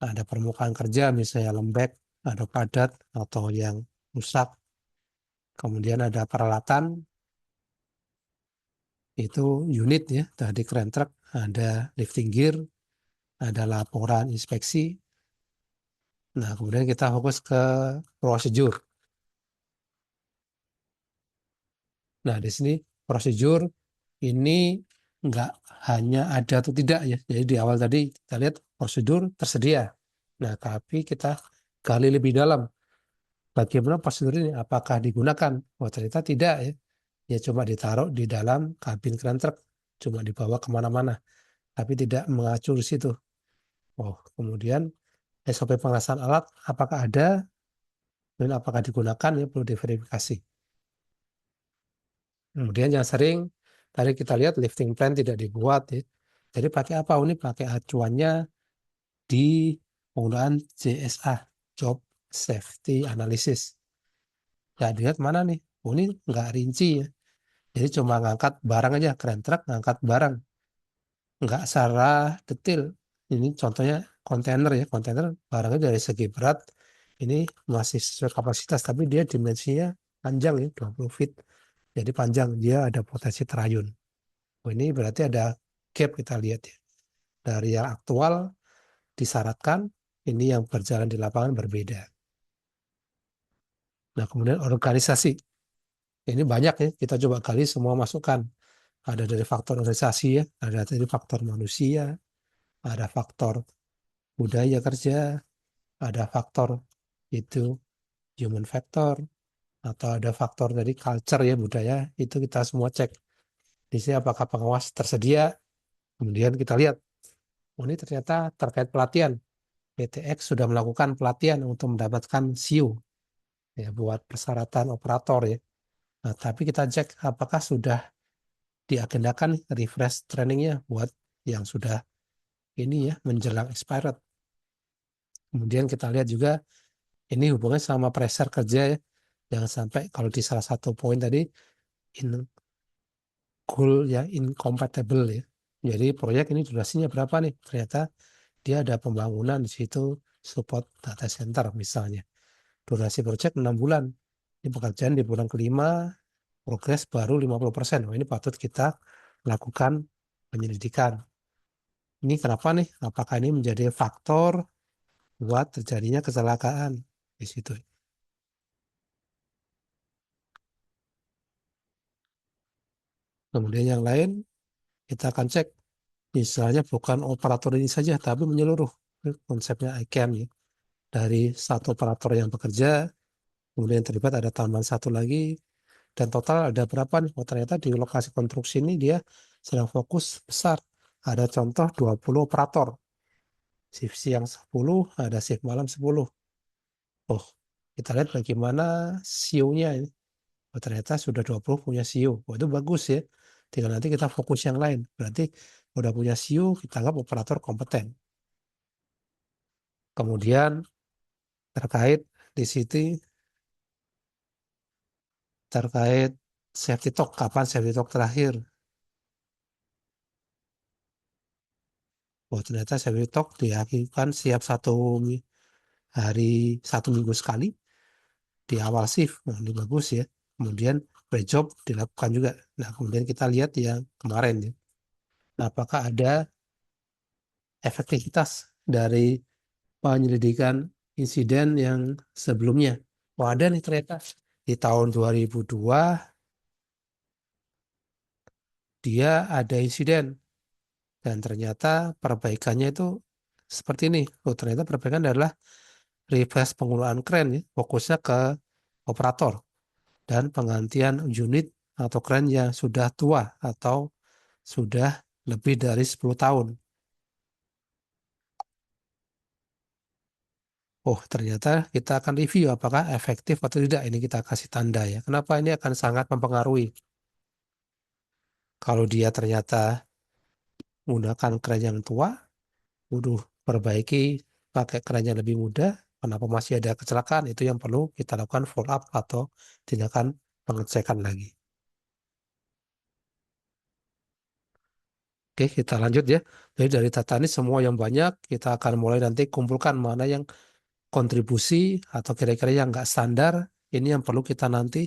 ada permukaan kerja misalnya lembek, ada padat atau yang rusak. Kemudian ada peralatan, itu unit ya, tadi crane truck, ada lifting gear, ada laporan inspeksi. Nah, kemudian kita fokus ke prosedur. Nah, di sini prosedur ini nggak hanya ada atau tidak ya. Jadi di awal tadi kita lihat prosedur tersedia. Nah, tapi kita gali lebih dalam. Bagaimana prosedur ini? Apakah digunakan? Oh, ternyata tidak ya. Ya cuma ditaruh di dalam kabin crane truck, cuma dibawa kemana-mana, tapi tidak mengacu di situ. Oh, kemudian SOP pengawasan alat, apakah ada dan apakah digunakan ya perlu diverifikasi. Kemudian yang sering tadi kita lihat lifting plan tidak dibuat ya. Jadi pakai apa? Ini pakai acuannya di penggunaan JSA, Job Safety Analysis. Ya dilihat mana nih? Oh, ini nggak rinci ya. Jadi cuma ngangkat barang aja, crane truck ngangkat barang. Nggak secara detail. Ini contohnya kontainer ya, kontainer barangnya dari segi berat ini masih sesuai kapasitas, tapi dia dimensinya panjang ya, 20 feet. Jadi panjang, dia ada potensi terayun. Oh, ini berarti ada gap kita lihat ya. Dari yang aktual disyaratkan, ini yang berjalan di lapangan berbeda. Nah, kemudian organisasi. Ini banyak ya, kita coba gali semua masukan. Ada dari faktor organisasi ya, ada dari faktor manusia, ada faktor budaya kerja, ada faktor itu human factor, atau ada faktor dari culture ya budaya, itu kita semua cek. Di sini apakah pengawas tersedia, kemudian kita lihat, oh ini ternyata terkait pelatihan. PTX sudah melakukan pelatihan untuk mendapatkan SIU ya buat persyaratan operator ya. Nah, tapi kita cek apakah sudah diagendakan refresh trainingnya buat yang sudah ini ya menjelang expired. Kemudian kita lihat juga ini hubungannya sama pressure kerja ya. Jangan sampai kalau di salah satu poin tadi in goal ya incompatible ya. Jadi proyek ini durasinya berapa nih? Ternyata dia ada pembangunan di situ support data center misalnya. Durasi proyek 6 bulan. Ini pekerjaan di bulan kelima, progres baru 50%. Oh, ini patut kita lakukan penyelidikan. Ini kenapa nih? Apakah ini menjadi faktor buat terjadinya kecelakaan di situ? Kemudian yang lain kita akan cek misalnya bukan operator ini saja tapi menyeluruh. Konsepnya ICAM ya. Dari satu operator yang bekerja, kemudian terlibat ada tambahan satu lagi, dan total ada berapa nih? Oh, ternyata di lokasi konstruksi ini dia sedang fokus besar. Ada contoh 20 operator. Shift siang 10, ada shift malam 10. Oh, Kita lihat bagaimana SEO-nya ini. Oh, ternyata sudah 20 punya SEO. Oh, itu bagus ya. Tinggal nanti kita fokus yang lain. Berarti udah punya SEO, kita anggap operator kompeten. Kemudian terkait di situ terkait safety talk, kapan safety talk terakhir? Oh, ternyata safety talk dilakukan setiap hari 1 minggu sekali di awal shift. Nah, ini bagus ya. Kemudian pre-job dilakukan juga. Nah, kemudian kita lihat yang kemarin ya. Nah, apakah ada efektivitas dari penyelidikan insiden yang sebelumnya? Oh, ada nih ternyata. Di tahun 2002 dia ada insiden dan ternyata perbaikannya itu seperti ini. Oh, ternyata perbaikan adalah refresh penggunaan kren ya, fokusnya ke operator dan penggantian unit atau kren yang sudah tua atau sudah lebih dari 10 tahun. Oh, ternyata kita akan review apakah efektif atau tidak. Ini kita kasih tanda ya. Kenapa ini akan sangat mempengaruhi. Kalau dia ternyata menggunakan kren yang tua, butuh perbaiki pakai kren yang lebih mudah, kenapa masih ada kecelakaan, itu yang perlu kita lakukan follow up atau tindakan pengecekan lagi. Oke, kita lanjut ya. Jadi dari data ini semua yang banyak, kita akan mulai nanti kumpulkan mana yang kontribusi atau kira-kira yang nggak standar, ini yang perlu kita nanti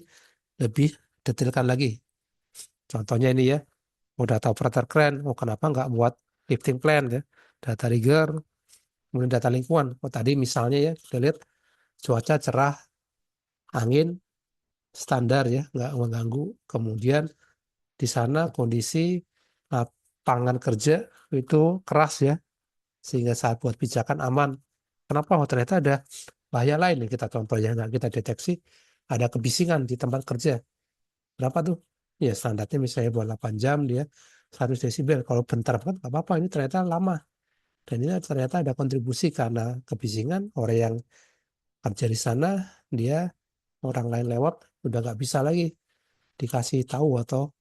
lebih detailkan lagi. Contohnya ini ya, udah tahu operator keren, oh kenapa nggak buat lifting plan ya, data rigor, kemudian data lingkungan. Oh tadi misalnya ya, kita lihat cuaca cerah, angin standar ya, nggak mengganggu. Kemudian di sana kondisi lapangan kerja itu keras ya, sehingga saat buat pijakan aman. Kenapa? Oh, ternyata ada bahaya lain nih kita contohnya nggak kita deteksi, ada kebisingan di tempat kerja. Berapa tuh? Ya standarnya misalnya buat 8 jam dia 100 desibel. Kalau bentar banget nggak apa-apa, ini ternyata lama. Dan ini ternyata ada kontribusi karena kebisingan orang yang kerja di sana, dia orang lain lewat udah nggak bisa lagi dikasih tahu atau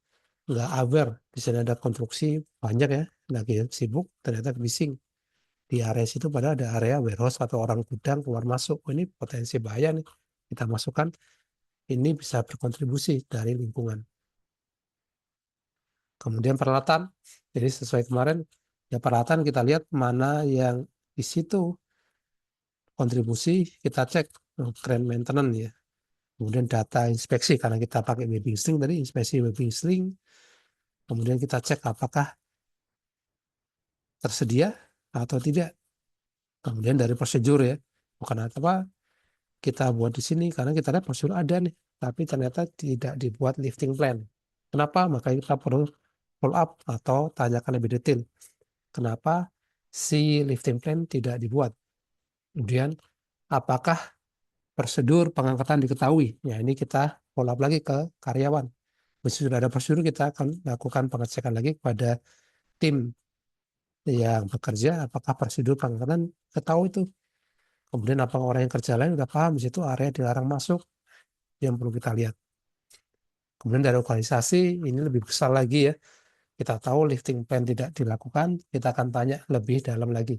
nggak aware. Di sana ada konstruksi banyak ya, lagi sibuk ternyata bising di area situ, padahal ada area warehouse atau orang gudang keluar masuk. Oh, ini potensi bahaya nih, kita masukkan, ini bisa berkontribusi dari lingkungan. Kemudian peralatan, jadi sesuai kemarin ya, peralatan kita lihat mana yang di situ kontribusi, kita cek crane maintenance ya. Kemudian data inspeksi karena kita pakai webbing string tadi, inspeksi webbing string. Kemudian kita cek apakah tersedia atau tidak. Kemudian dari prosedur ya, bukan apa kita buat di sini karena kita lihat prosedur ada nih, tapi ternyata tidak dibuat lifting plan. Kenapa? Makanya kita perlu follow up atau tanyakan lebih detail. Kenapa si lifting plan tidak dibuat? Kemudian apakah prosedur pengangkatan diketahui? Ya ini kita follow up lagi ke karyawan. Meski sudah ada prosedur, kita akan lakukan pengecekan lagi kepada tim yang bekerja, apakah prosedur pengangkatan ketahui itu. Kemudian apakah orang yang kerja lain sudah paham di situ area dilarang masuk, yang perlu kita lihat. Kemudian dari organisasi ini lebih besar lagi ya. Kita tahu lifting plan tidak dilakukan, kita akan tanya lebih dalam lagi.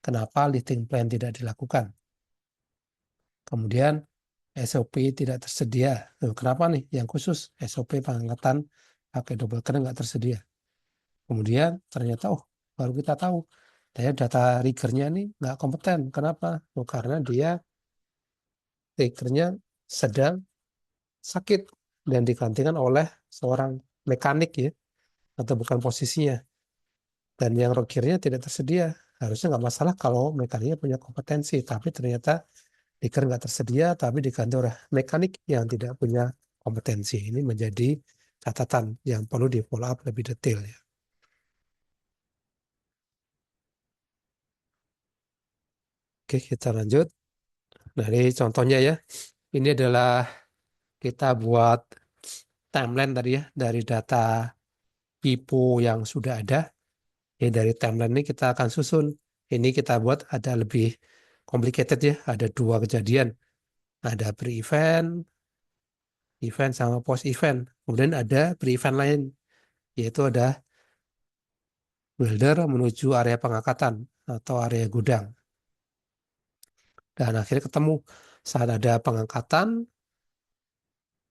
Kenapa lifting plan tidak dilakukan? Kemudian SOP tidak tersedia. Kenapa nih yang khusus SOP pengangkatan pakai double crane nggak tersedia? Kemudian ternyata baru kita tahu data riggernya ini nggak kompeten. Kenapa? Karena dia riggernya sedang sakit dan digantikan oleh seorang mekanik ya, atau bukan posisinya. Dan yang riggernya tidak tersedia. Harusnya nggak masalah kalau mekaniknya punya kompetensi, tapi ternyata rigger nggak tersedia, tapi diganti oleh mekanik yang tidak punya kompetensi. Ini menjadi catatan yang perlu di follow up lebih detail ya. Oke, kita lanjut. Dari contohnya ya, ini adalah kita buat timeline tadi ya, dari data pipo yang sudah ada. Ini dari timeline ini kita akan susun. Ini kita buat ada lebih complicated ya, ada 2 kejadian. Ada pre-event, event sama post-event. Kemudian ada pre-event lain, yaitu ada welder menuju area pengangkatan atau area gudang. Dan akhirnya ketemu saat ada pengangkatan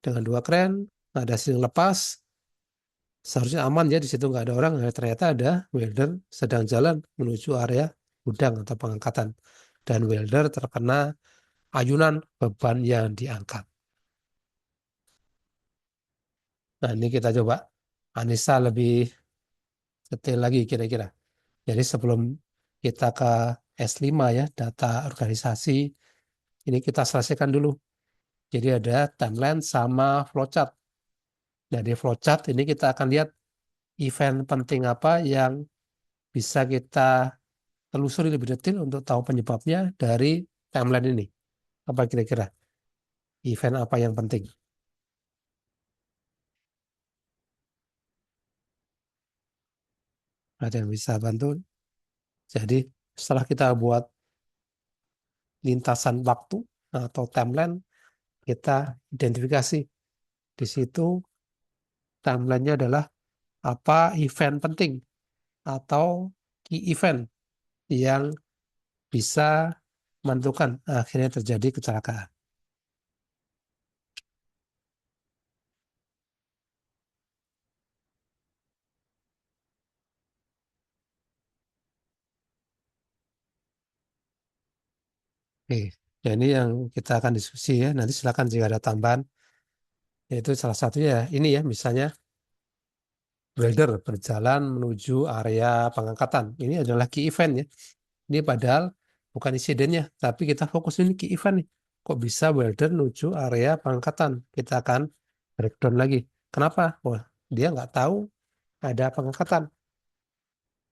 dengan dua kren, ada siling lepas, seharusnya aman ya di situ nggak ada orang. Nah, ternyata ada welder sedang jalan menuju area gudang atau pengangkatan. Dan welder terkena ayunan beban yang diangkat. Nah, ini kita coba analisa lebih detail lagi kira-kira. Jadi sebelum kita ke S5 ya, data organisasi, ini kita selesaikan dulu. Jadi ada timeline sama flowchart. Nah, di flowchart ini kita akan lihat event penting apa yang bisa kita telusuri lebih detail untuk tahu penyebabnya dari timeline ini. Apa kira-kira? Event apa yang penting? Ada yang bisa bantu? Jadi setelah kita buat lintasan waktu atau timeline, kita identifikasi di situ timelinenya adalah apa event penting atau key event yang bisa menentukan akhirnya terjadi kecelakaan. Oke, ya ini yang kita akan diskusi ya. Nanti silakan jika ada tambahan. Yaitu salah satunya ya, ini ya, misalnya welder berjalan menuju area pengangkatan. Ini adalah key event ya. Ini padahal bukan insidennya, tapi kita fokus ini key event nih. Kok bisa welder menuju area pengangkatan? Kita akan breakdown lagi. Kenapa? Wah, dia nggak tahu ada pengangkatan.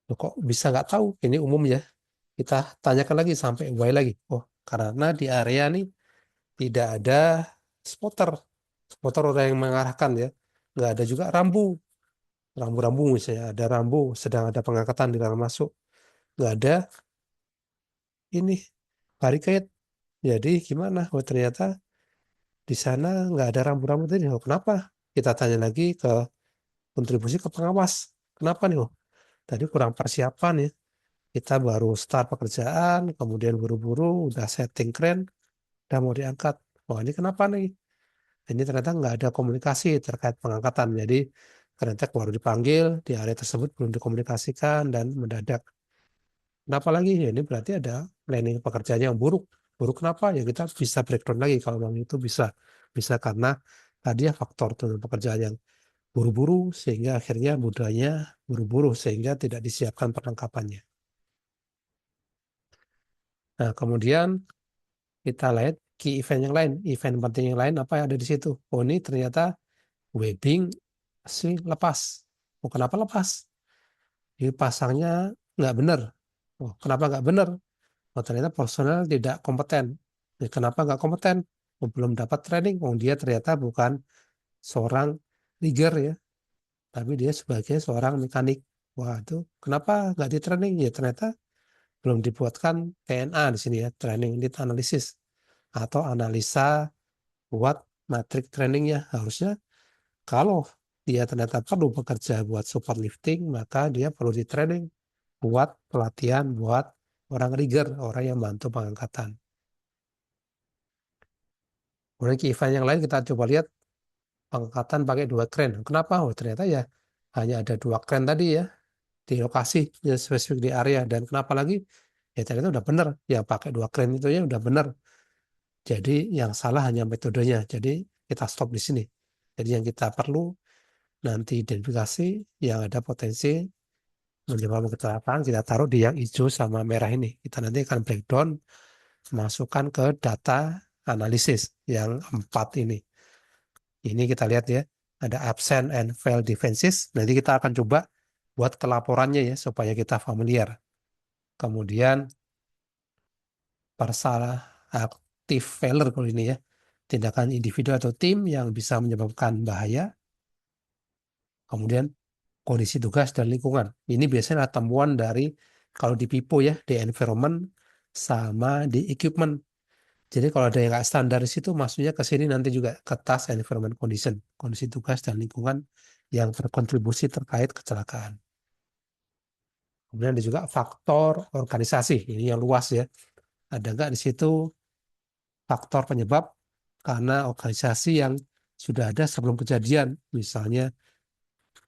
Loh, kok bisa nggak tahu? Ini umum ya. Kita tanyakan lagi sampai why lagi. Oh, karena di area nih tidak ada spotter. Spotter orang yang mengarahkan ya. Nggak ada juga rambu. Rambu-rambu misalnya. Ada rambu sedang ada pengangkatan di dalam masuk. Nggak ada ini barricade. Jadi gimana? Oh, ternyata di sana nggak ada rambu-rambu tadi. Oh, kenapa? Kita tanya lagi ke kontribusi ke pengawas. Kenapa nih? Oh, tadi kurang persiapan ya. Kita baru start pekerjaan, kemudian buru-buru, udah setting kren, udah mau diangkat. Wah, ini kenapa nih? Ini ternyata nggak ada komunikasi terkait pengangkatan. Jadi ternyata baru dipanggil, di area tersebut belum dikomunikasikan dan mendadak. Kenapa lagi? Ya, ini berarti ada planning pekerjaannya yang buruk. Buruk kenapa? Ya kita bisa breakdown lagi kalau memang itu bisa. Bisa karena tadi ya faktor turun pekerjaan yang buru-buru sehingga akhirnya budaya buru-buru sehingga tidak disiapkan perlengkapannya. Nah, kemudian kita lihat key event yang lain, event penting yang lain apa yang ada di situ. Oh, ini ternyata webbing si lepas. Oh, kenapa lepas? Ini pasangnya nggak benar. Oh, kenapa nggak benar? Oh, ternyata personel tidak kompeten. Kenapa nggak kompeten? Oh, belum dapat training. Oh, dia ternyata bukan seorang rigger ya, tapi dia sebagai seorang mekanik. Wah, itu kenapa nggak di training? Ya ternyata belum dibuatkan TNA di sini ya, training need analysis atau analisa buat matrik trainingnya. Harusnya kalau dia ternyata perlu bekerja buat support lifting, maka dia perlu di training buat pelatihan buat orang rigger, orang yang bantu pengangkatan. Kemudian ke event yang lain kita coba lihat pengangkatan pakai dua kren. Kenapa? Oh, ternyata ya hanya ada dua kren tadi ya di lokasi ya spesifik di area. Dan kenapa lagi? Ya ternyata udah benar. Yang pakai dua kren itu ya udah benar. Jadi yang salah hanya metodenya. Jadi kita stop di sini. Jadi yang kita perlu nanti identifikasi yang ada potensi menyebabkan kecelakaan kita taruh di yang hijau sama merah ini. Kita nanti akan breakdown masukkan ke data analisis yang empat ini. Ini kita lihat ya, ada absent and fail defenses. Nanti kita akan coba buat kelaporannya ya supaya kita familiar. Kemudian bersalah aktif failure kalau ini ya, tindakan individu atau tim yang bisa menyebabkan bahaya. Kemudian kondisi tugas dan lingkungan. Ini biasanya temuan dari kalau di PIPO ya, di environment sama di equipment. Jadi kalau ada yang nggak standar di situ, maksudnya ke sini nanti juga ke task environment condition, kondisi tugas dan lingkungan yang berkontribusi terkait kecelakaan. Kemudian ada juga faktor organisasi, ini yang luas ya. Ada nggak di situ faktor penyebab karena organisasi yang sudah ada sebelum kejadian, misalnya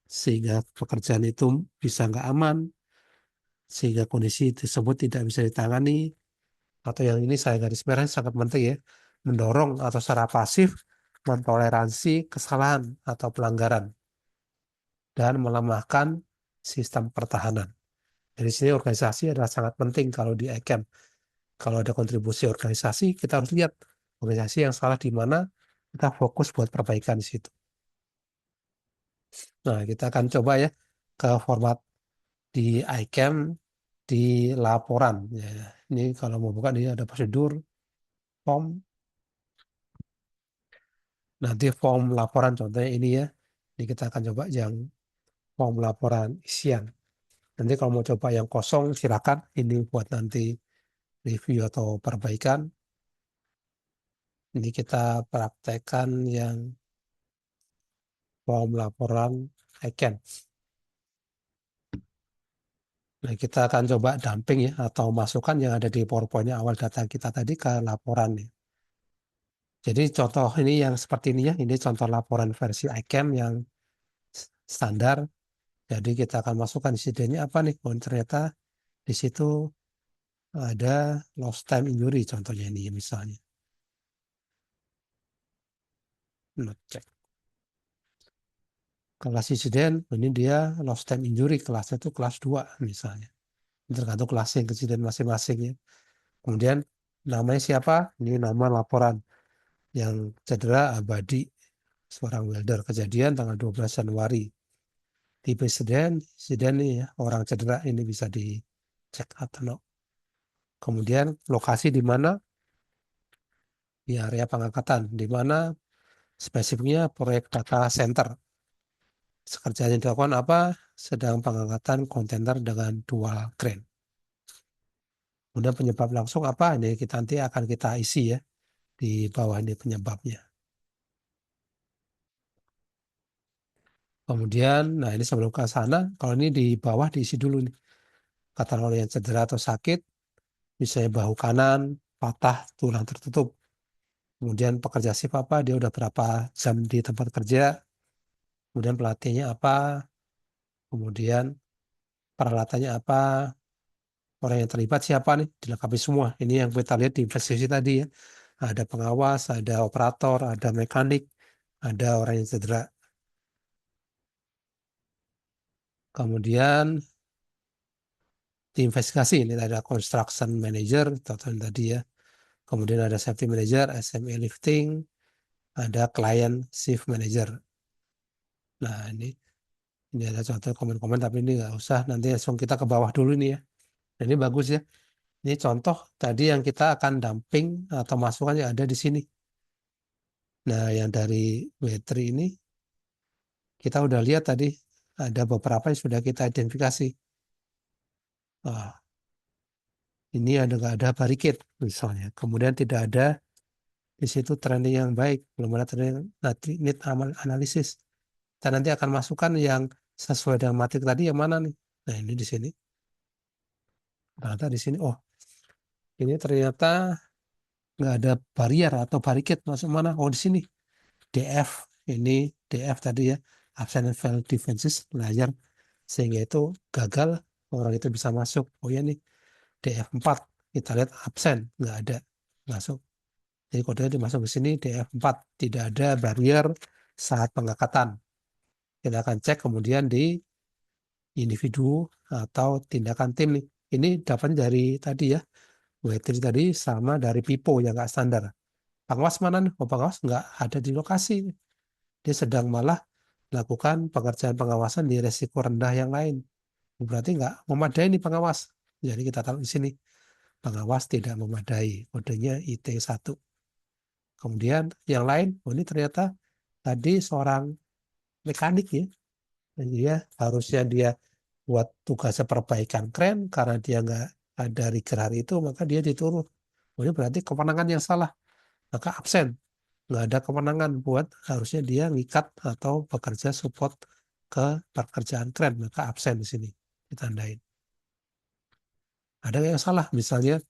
sehingga pekerjaan itu bisa nggak aman, sehingga kondisi tersebut tidak bisa ditangani, atau yang ini saya garis merah sangat penting ya, mendorong atau secara pasif mentoleransi kesalahan atau pelanggaran dan melemahkan sistem pertahanan. Dari sini organisasi adalah sangat penting kalau di ICAM. Kalau ada kontribusi organisasi, kita harus lihat organisasi yang salah di mana, kita fokus buat perbaikan di situ. Nah, kita akan coba ya ke format di ICAM di laporan. Ya, ini kalau mau buka ini ada prosedur, form. Nanti form laporan contohnya ini ya. Ini kita akan coba yang form laporan isian. Nanti kalau mau coba yang kosong silakan. Ini buat nanti review atau perbaikan. Ini kita praktekkan yang form laporan ICAM. Nah, kita akan coba dumping ya atau masukkan yang ada di PowerPoint-nya awal data kita tadi ke laporan nih. Jadi contoh ini yang seperti ini ya, ini contoh laporan versi ICAM yang standar. Jadi kita akan masukkan insidennya apa nih? Oh, ternyata di situ ada lost time injury contohnya ini misalnya. Nah, cek. Kelas insiden, ini dia lost time injury, kelasnya itu kelas 2 misalnya. Tergantung kelas yang kejadian masing-masing ya. Kemudian namanya siapa? Ini nama laporan yang cedera abadi seorang welder, kejadian tanggal 12 Januari. Tipe insiden nih ya, orang cedera ini bisa dicek atau no. Kemudian lokasi di mana? Di area pengangkatan, di mana spesifiknya proyek data center. Kerjaan yang dilakukan apa? Sedang pengangkatan kontainer dengan dual crane. Kemudian penyebab langsung apa? Ini kita nanti akan kita isi ya di bawah ini penyebabnya. Kemudian, nah ini sebelum ke sana, kalau ini di bawah diisi dulu nih. Kata orang yang cedera atau sakit, misalnya bahu kanan, patah, tulang tertutup. Kemudian pekerja shift apa, dia udah berapa jam di tempat kerja, kemudian pelatihnya apa, kemudian peralatannya apa, orang yang terlibat siapa nih, dilengkapi semua. Ini yang kita lihat di investigasi tadi ya. Ada pengawas, ada operator, ada mekanik, ada orang yang cedera. Kemudian di investigasi ini ada construction manager, contohnya tadi ya. Kemudian ada safety manager, SME lifting, ada client shift manager. Nah ini ada contoh komen-komen tapi ini nggak usah, nanti langsung kita ke bawah dulu nih ya. Nah, ini bagus ya. Ini contoh tadi yang kita akan dumping atau masukkan yang ada di sini. Nah, yang dari W3 ini kita udah lihat tadi ada beberapa yang sudah kita identifikasi. Nah, ini ada nggak ada barricade misalnya. Kemudian tidak ada di situ training yang baik, belum ada training need analisis. Kita nanti akan masukkan yang sesuai dengan materi tadi yang mana nih? Nah, ini di sini. Ternyata di sini, oh ini ternyata nggak ada barrier atau barricade masuk mana? Oh di sini DF, ini DF tadi ya, absent and failed defenses layar, sehingga itu gagal orang itu bisa masuk. Oh ya nih DF4 kita lihat absen nggak ada masuk. Jadi kodenya dimasuk ke sini DF4 tidak ada barrier saat pengangkatan. Kita akan cek kemudian di individu atau tindakan tim nih. Ini dapatnya dari tadi ya, W3 tadi sama dari Pipo yang nggak standar. Pengawas mana nih? Oh, pengawas nggak ada di lokasi. Dia sedang malah lakukan pengerjaan pengawasan di resiko rendah yang lain. Berarti nggak memadai nih pengawas. Jadi kita taruh di sini. Pengawas tidak memadai. Kodenya IT1. Kemudian yang lain, oh ini ternyata tadi seorang mekanik ya. Dan dia harusnya dia buat tugasnya perbaikan kren, karena dia nggak ada rigger hari itu, maka dia dituruh. ini berarti kewenangan yang salah, maka absen. Nggak ada kewenangan buat, harusnya dia ngikat atau bekerja support ke pekerjaan keren, maka absen di sini ditandain. Ada yang salah, misalnya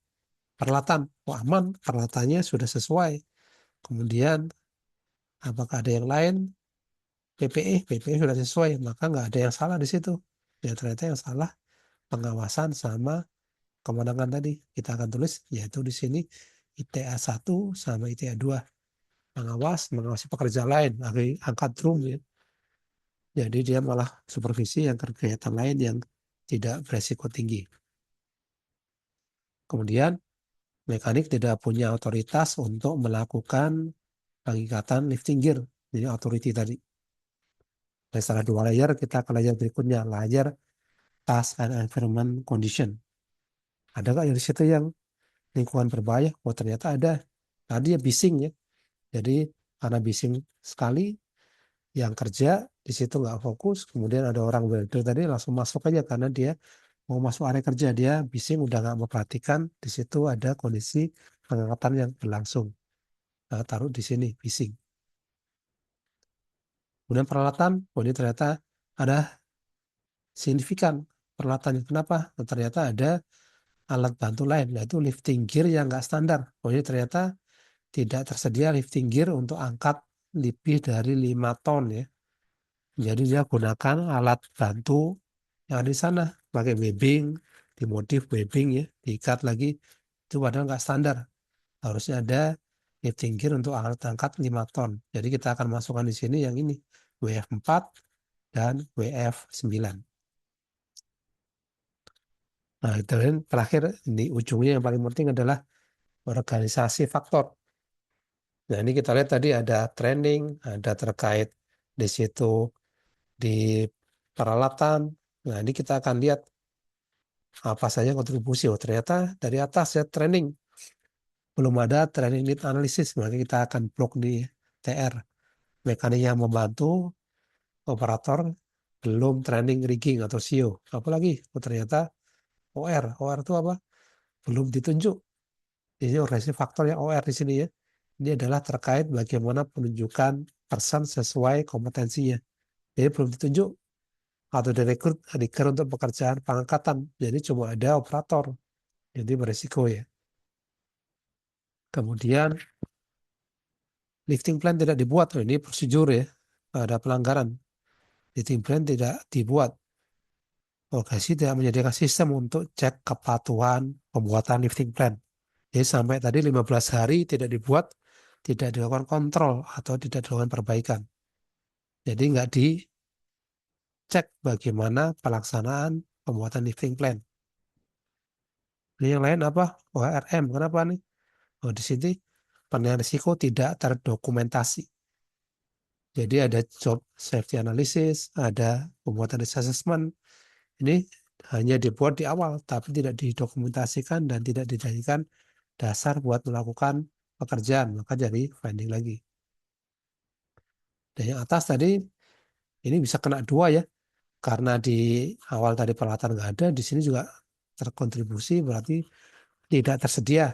peralatan, oh aman, peralatannya sudah sesuai. Kemudian apakah ada yang lain? PPE sudah sesuai, maka nggak ada yang salah di situ. Ya ternyata yang salah pengawasan sama kewenangan tadi. Kita akan tulis yaitu di sini ITA 1 sama ITA 2. Mengawasi pekerja lain, angkat drum ya. Jadi dia malah supervisi yang kegiatan lain yang tidak beresiko tinggi. Kemudian mekanik tidak punya otoritas untuk melakukan pengikatan lifting gear. Jadi authority tadi. Setelah 2 layer, kita ke layer berikutnya, layer task and environment condition. Ada nggak dari situ yang lingkungan berbahaya? Oh ternyata ada. Tadi ya bising ya. Jadi karena bising sekali, yang kerja di situ nggak fokus. Kemudian ada orang welder tadi langsung masuk aja karena dia mau masuk area kerja, dia bising udah nggak memperhatikan di situ ada kondisi pengangkatan yang berlangsung. Nah, taruh di sini bising. Kemudian peralatan, oh ini ternyata ada signifikan peralatannya. Kenapa? Nah, ternyata ada alat bantu lain, yaitu lifting gear yang nggak standar. Oh ini ternyata tidak tersedia lifting gear untuk angkat lebih dari 5 ton ya. Jadi dia gunakan alat bantu yang ada di sana, pakai webbing, dimodif webbing ya, diikat lagi, itu padahal nggak standar. Harusnya ada lifting gear untuk alat angkat 5 ton. Jadi kita akan masukkan di sini yang ini, WF4 dan WF9. Nah, itu terakhir di ujungnya yang paling penting adalah organisasi faktor. Nah, ini kita lihat tadi ada training, ada terkait di situ di peralatan. Nah, ini kita akan lihat apa saja kontribusi. Oh, ternyata dari atas ya training. Belum ada training need analysis, maka kita akan blok di TR. Mekanik yang membantu operator belum training rigging atau SEO. Apalagi oh, ternyata OR itu apa? Belum ditunjuk. Ini organisasi faktor yang OR di sini ya. Ini adalah terkait bagaimana penunjukan person sesuai kompetensinya. Jadi belum ditunjuk atau direkrut untuk pekerjaan pengangkatan. Jadi cuma ada operator. Jadi beresiko ya. Kemudian lifting plan tidak dibuat. Ini prosedur ya. Ada pelanggaran. Lifting plan tidak dibuat. Lokasi tidak menyediakan sistem untuk cek kepatuhan pembuatan lifting plan. Jadi sampai tadi 15 hari tidak dibuat, tidak dilakukan kontrol atau tidak dilakukan perbaikan. Jadi nggak dicek bagaimana pelaksanaan pembuatan lifting plan. Ini yang lain apa? ORM. Kenapa nih? Oh, di sini penilaian risiko tidak terdokumentasi. Jadi ada job safety analysis, ada pembuatan risk assessment. Ini hanya dibuat di awal, tapi tidak didokumentasikan dan tidak dijadikan dasar buat melakukan pekerjaan. Maka jadi finding lagi. Dan yang atas tadi, ini bisa kena 2 ya. Karena di awal tadi peralatan nggak ada, di sini juga terkontribusi berarti tidak tersedia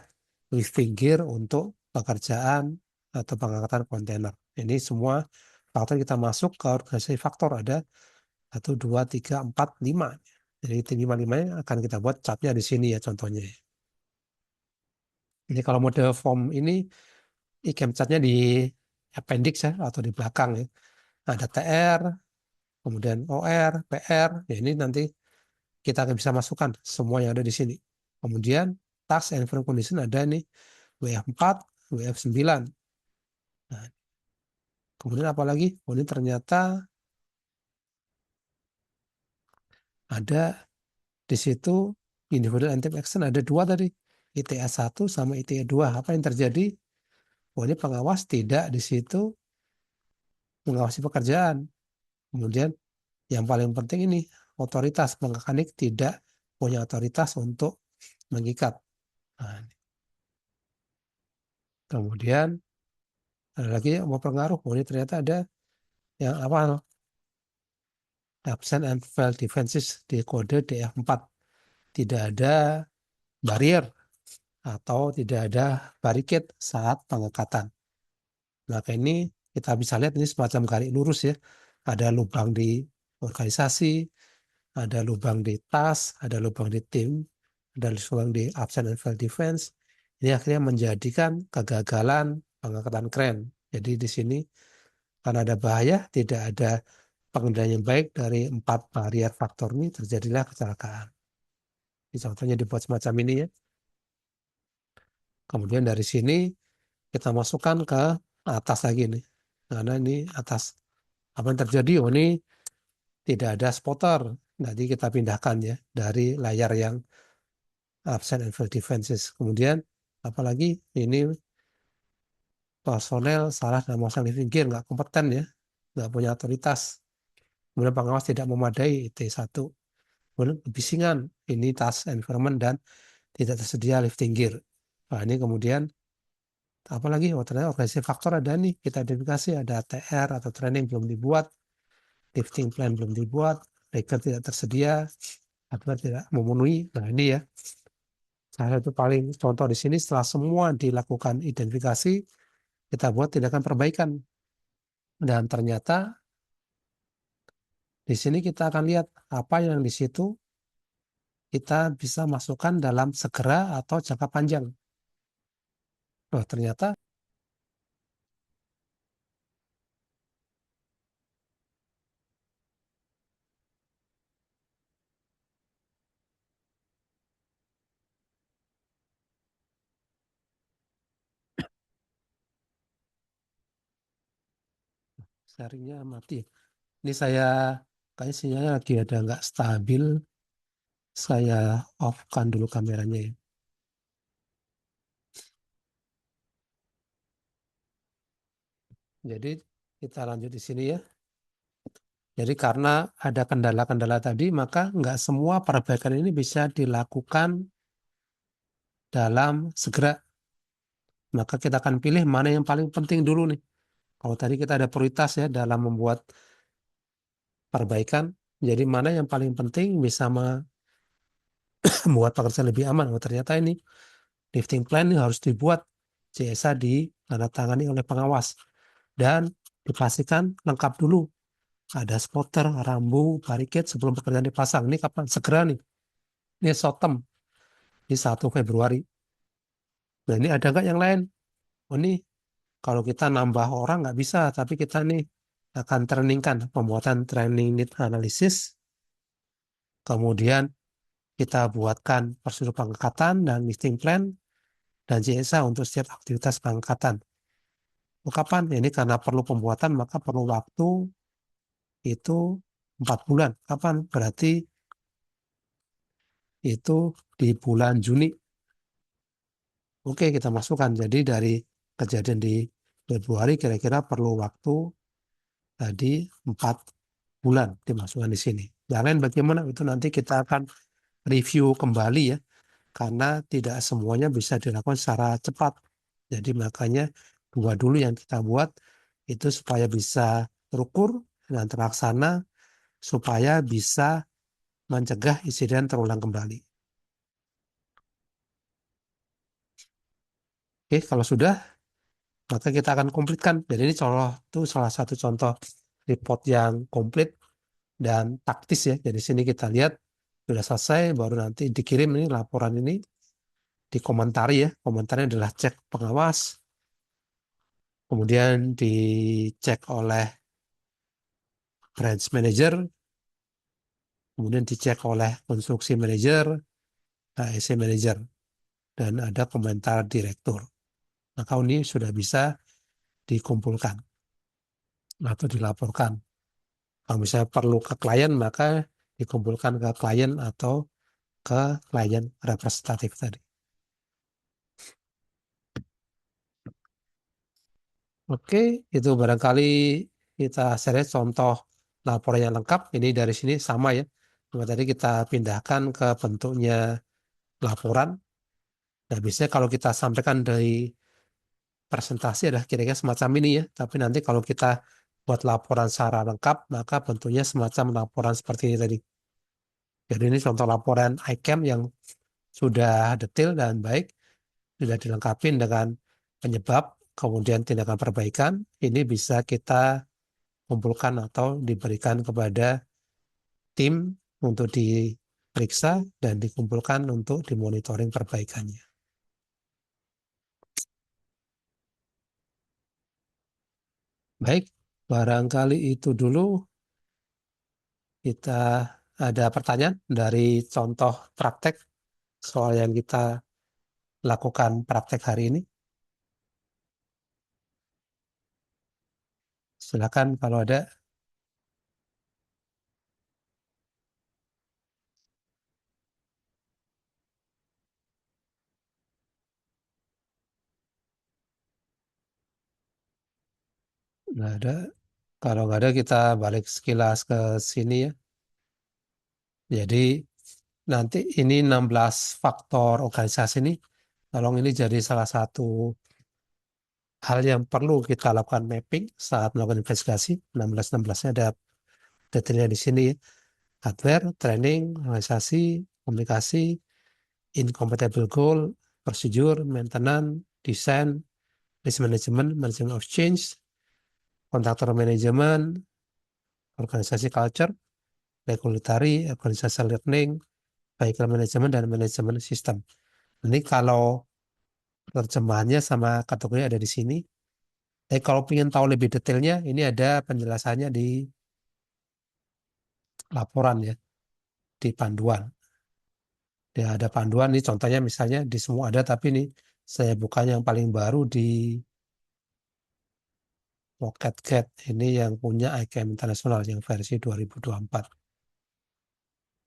lifting gear untuk pekerjaan atau pengangkatan kontainer. Ini semua faktor kita masuk ke organisasi faktor ada 1, 2, 3, 4, 5. Jadi 5-5 akan kita buat capnya di sini ya contohnya. Ini kalau mode form ini ikem catnya di appendix ya atau di belakang ya. Ada TR, kemudian OR, PR. Ya ini nanti kita akan bisa masukkan semua yang ada di sini. Kemudian task and frame condition ada nih WF4, WF9. Nah, kemudian apa lagi? Oh, ini ternyata ada di situ individual and team action ada 2 tadi. ITA 1 sama ITA 2. Apa yang terjadi? Oh, ini pengawas tidak di situ mengawasi pekerjaan. Kemudian yang paling penting ini otoritas mekanik tidak punya otoritas untuk mengikat. Nah, kemudian ada lagi yang berpengaruh. Oh, ini ternyata ada yang awal absent and fail defenses di kode DF4. Tidak ada barrier. atau tidak ada barricade saat pengangkatan. Nah, kayak ini kita bisa lihat ini semacam garis lurus ya. Ada lubang di organisasi, ada lubang di tas, ada lubang di tim, ada lubang di absent and fail defense. Ini akhirnya menjadikan kegagalan pengangkatan kren. Jadi di sini karena ada bahaya, tidak ada pengendalian yang baik dari 4 barrier faktor ini, terjadilah kecelakaan. Ini contohnya dibuat semacam ini ya. Kemudian dari sini kita masukkan ke atas lagi nih. Karena ini atas. Apa yang terjadi? Oh, ini tidak ada spotter. Nanti kita pindahkan ya dari layar yang absent and fail defenses. Kemudian apalagi ini personel salah dan memasang living gear, nggak kompeten ya, nggak punya otoritas. Kemudian pengawas tidak memadai T1. Kemudian kebisingan, ini task environment dan tidak tersedia lifting gear. Nah ini kemudian apalagi oh, ternyata organisasi faktor ada nih, kita identifikasi ada TR atau training belum dibuat, lifting plan belum dibuat, breaker tidak tersedia, atau tidak memenuhi. Nah ini ya, salah satu paling contoh di sini setelah semua dilakukan identifikasi, kita buat tindakan perbaikan. Dan ternyata di sini kita akan lihat apa yang di situ kita bisa masukkan dalam segera atau jangka panjang. Nah, ternyata sharingnya mati. Ini saya kayaknya sinyalnya lagi ada nggak stabil. Saya off-kan dulu kameranya ya. Jadi kita lanjut di sini ya. Jadi karena ada kendala-kendala tadi, maka nggak semua perbaikan ini bisa dilakukan dalam segera. Maka kita akan pilih mana yang paling penting dulu nih. Kalau tadi kita ada prioritas ya dalam membuat perbaikan, jadi mana yang paling penting bisa membuat pekerjaan lebih aman. Oh, ternyata ini lifting plan ini harus dibuat CSA ditandatangani oleh pengawas dan dipastikan lengkap dulu. Ada spotter, rambu, barricade sebelum pekerjaan dipasang. Ini kapan? Segera nih. Ini short term. Ini 1 Februari. Nah ini ada nggak yang lain? Oh ini kalau kita nambah orang nggak bisa, tapi kita nih akan trainingkan pembuatan training need analysis. Kemudian kita buatkan prosedur pengangkatan dan listing plan dan JSA untuk setiap aktivitas pengangkatan. Kapan? Ini karena perlu pembuatan maka perlu waktu itu 4 bulan. Kapan? Berarti itu di bulan Juni. Oke, kita masukkan. Jadi dari kejadian di Februari kira-kira perlu waktu tadi 4 bulan dimasukkan di sini. Yang lain bagaimana? Itu nanti kita akan review kembali ya. Karena tidak semuanya bisa dilakukan secara cepat. Jadi makanya 2 dulu yang kita buat itu supaya bisa terukur dan terlaksana supaya bisa mencegah insiden terulang kembali. Oke, kalau sudah maka kita akan komplitkan. Jadi ini contoh itu salah satu contoh report yang komplit dan taktis ya. Jadi sini kita lihat sudah selesai, baru nanti dikirim ini laporan ini dikomentari ya. Komentarnya adalah cek pengawas, kemudian dicek oleh branch manager, kemudian dicek oleh konstruksi manager, HSE manager, dan ada komentar direktur. Maka ini sudah bisa dikumpulkan atau dilaporkan. Kalau misalnya perlu ke klien, maka dikumpulkan ke klien atau ke klien representatif tadi. Oke, itu barangkali kita share contoh laporan yang lengkap. Ini dari sini sama ya. Cuma tadi kita pindahkan ke bentuknya laporan. Nah, biasanya kalau kita sampaikan dari presentasi adalah kira-kira semacam ini ya. Tapi nanti kalau kita buat laporan secara lengkap, maka bentuknya semacam laporan seperti ini tadi. Jadi ini contoh laporan ICAM yang sudah detail dan baik. Bila dilengkapi dengan penyebab, kemudian tindakan perbaikan, ini bisa kita kumpulkan atau diberikan kepada tim untuk diperiksa dan dikumpulkan untuk dimonitoring perbaikannya. Baik, barangkali itu dulu. Kita ada pertanyaan dari contoh praktek soal yang kita lakukan praktek hari ini. Silakan kalau ada. Nggak ada. Kalau nggak ada kita balik sekilas ke sini ya. Jadi nanti ini 16 faktor organisasi ini, tolong ini jadi salah satu hal yang perlu kita lakukan mapping saat melakukan investigasi. 16-16-nya ada detailnya di sini. Hardware, training, organisasi, komunikasi, incompatible goal, prosedur, maintenance, desain, risk management, management of change, kontraktor management, organisasi culture, regulatory, organisasi learning, vehicle management, dan manajemen sistem. Ini kalau terjemahannya sama kategori ada di sini. Tapi kalau ingin tahu lebih detailnya, ini ada penjelasannya di laporan ya, di panduan. Dia ada panduan nih, contohnya misalnya di semua ada, tapi ini saya buka yang paling baru di PocketCat. Ini yang punya ICAM Internasional yang versi 2024.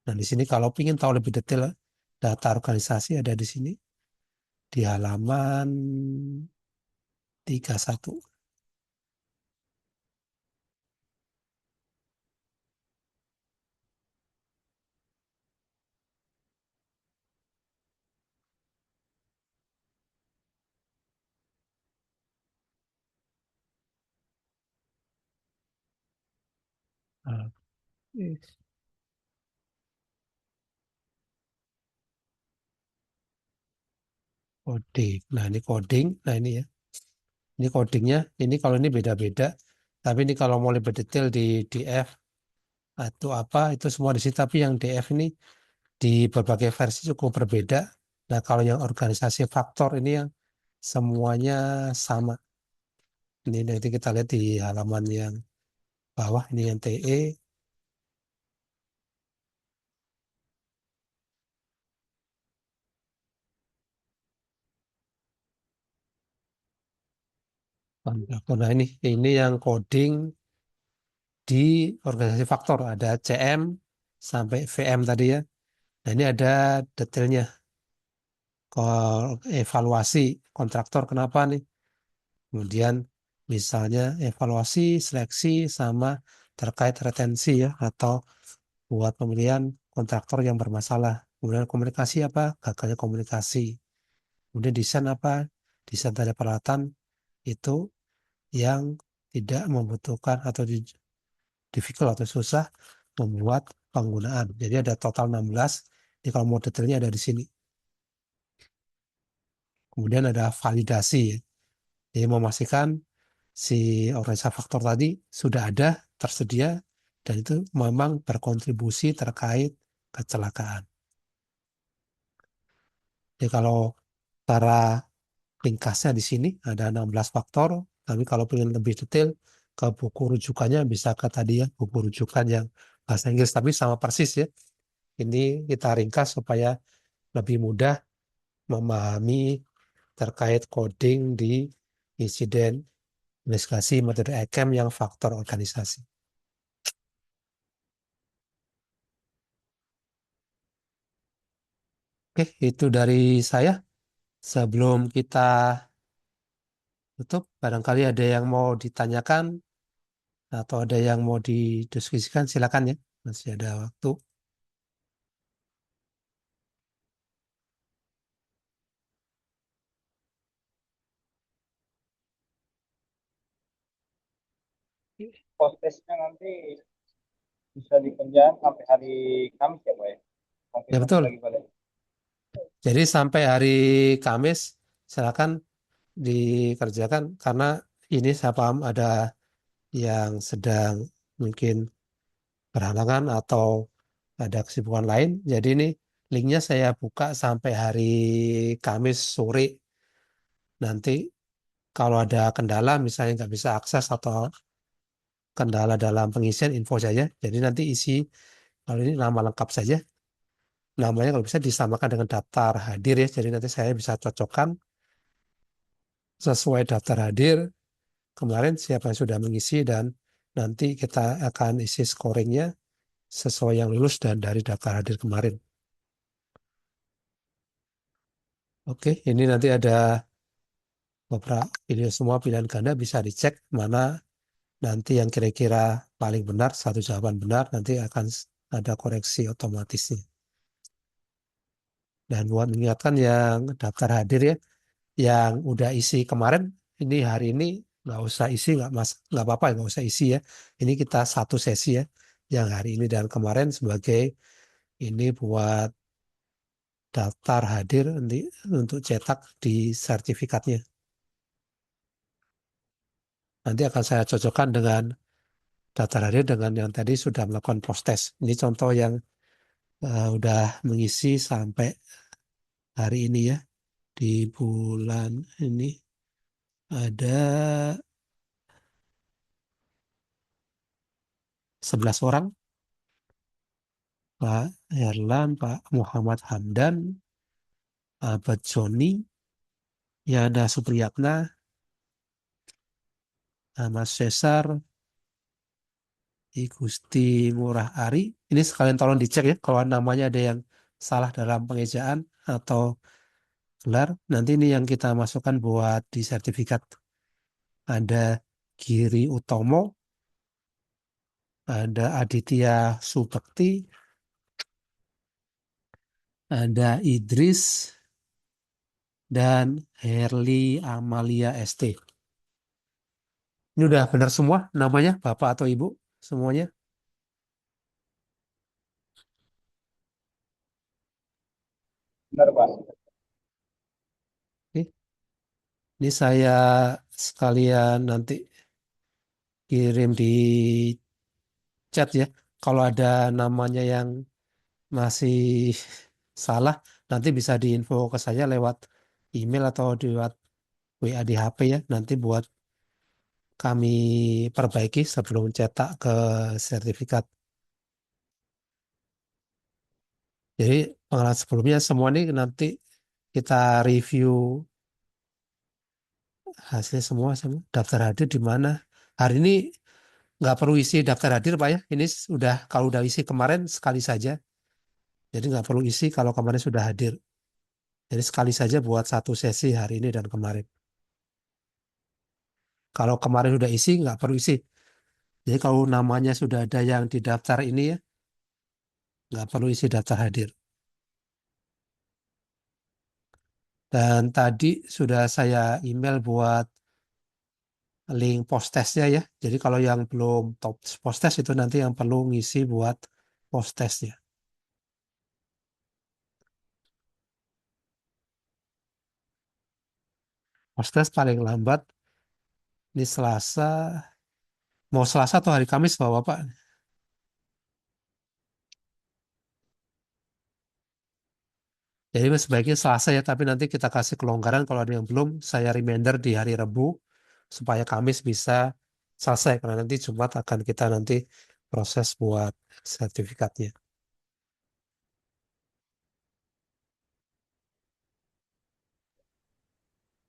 Nah, di sini kalau ingin tahu lebih detail data organisasi ada di sini di halaman 31. Nah, coding. Nah, ini coding. Nah, ini ya. Ini codingnya. Ini kalau ini beda-beda. Tapi ini kalau mau lebih detail di DF atau apa, itu semua di sini. Tapi yang DF ini di berbagai versi cukup berbeda. Nah, kalau yang organisasi faktor ini yang semuanya sama. Ini nanti kita lihat di halaman yang bawah. Ini yang TE. Nah, ini yang coding di organisasi faktor. Ada CM sampai VM tadi ya. Nah, ini ada detailnya. Evaluasi kontraktor kenapa nih? Kemudian misalnya evaluasi, seleksi, sama terkait retensi ya, atau buat pemilihan kontraktor yang bermasalah. Kemudian komunikasi apa? Gagalnya komunikasi. Kemudian desain apa? Desain tanda peralatan itu yang tidak membutuhkan atau difficult atau susah membuat penggunaan. Jadi ada total 16. Jadi kalau mau detailnya ada di sini. Kemudian ada validasi ya. Jadi memastikan si organisasi faktor tadi sudah ada, tersedia, dan itu memang berkontribusi terkait kecelakaan. Jadi kalau cara ringkasnya di sini ada 16 faktor, tapi kalau ingin lebih detail ke buku rujukannya bisa ke tadi ya, buku rujukan yang bahasa Inggris, tapi sama persis ya. Ini kita ringkas supaya lebih mudah memahami terkait coding di insiden investigasi metode ICAM yang faktor organisasi. Oke, itu dari saya. Sebelum kita tutup, barangkali ada yang mau ditanyakan atau ada yang mau didiskusikan, silakan ya. Masih ada waktu. Proses nanti bisa dikerjakan sampai hari Kamis ya, Pak ya? Ya Konfirmasi betul. lagi boleh. Jadi sampai hari Kamis silakan dikerjakan karena ini saya paham ada yang sedang mungkin berhalangan atau ada kesibukan lain. Jadi ini linknya saya buka sampai hari Kamis sore. Nanti kalau ada kendala misalnya nggak bisa akses atau kendala dalam pengisian info saja. Jadi nanti isi kalau ini nama lengkap saja. Namanya kalau bisa disamakan dengan daftar hadir ya. Jadi nanti saya bisa cocokkan sesuai daftar hadir kemarin siapa yang sudah mengisi dan nanti kita akan isi scoringnya sesuai yang lulus dan dari daftar hadir kemarin. Oke, ini nanti ada beberapa ini semua pilihan ganda bisa dicek mana nanti yang kira-kira paling benar, satu jawaban benar, nanti akan ada koreksi otomatisnya. Dan buat mengingatkan yang daftar hadir ya, yang udah isi kemarin, ini hari ini nggak usah isi, nggak apa-apa, nggak usah isi ya. Ini kita satu sesi ya, yang hari ini dan kemarin sebagai ini buat daftar hadir nanti untuk cetak di sertifikatnya. Nanti akan saya cocokkan dengan daftar hadir dengan yang tadi sudah melakukan post test. Ini contoh yang udah mengisi sampai hari ini ya. Di bulan ini ada 11 orang. Pak Herlan, Pak Muhammad Hamdan, Ahmad Joni, Yana Supriyatna, Ahmad Cesar, I Gusti Ngurah Ari. Ini sekalian tolong dicek ya kalau namanya ada yang salah dalam pengejaan atau gelar. Nanti ini yang kita masukkan buat di sertifikat. Ada Giri Utomo, ada Aditya Subakti, ada Idris, dan Herli Amalia ST. Ini udah benar semua namanya, Bapak atau Ibu, semuanya. Benar, Pak. Oke. Ini saya sekalian nanti kirim di chat ya. Kalau ada namanya yang masih salah, nanti bisa diinfo ke saya lewat email atau lewat WA di HP ya. Nanti buat kami perbaiki sebelum cetak ke sertifikat. Jadi pengalaman sebelumnya semua ini nanti kita review hasil semua daftar hadir di mana. Hari ini nggak perlu isi daftar hadir Pak ya. Ini sudah kalau udah isi kemarin sekali saja. Jadi nggak perlu isi kalau kemarin sudah hadir. Jadi sekali saja buat satu sesi hari ini dan kemarin. Kalau kemarin sudah isi nggak perlu isi. Jadi kalau namanya sudah ada yang di daftar ini ya nggak perlu isi daftar hadir. Dan tadi sudah saya email buat link post testnya ya. Jadi kalau yang belum top post test itu nanti yang perlu ngisi buat post testnya. Post test paling lambat ini Selasa, mau Selasa atau hari Kamis Bapak? Jadi sebaiknya Selasa ya, tapi nanti kita kasih kelonggaran kalau ada yang belum, saya reminder di hari Rabu supaya Kamis bisa selesai karena nanti Jumat akan kita nanti proses buat sertifikatnya.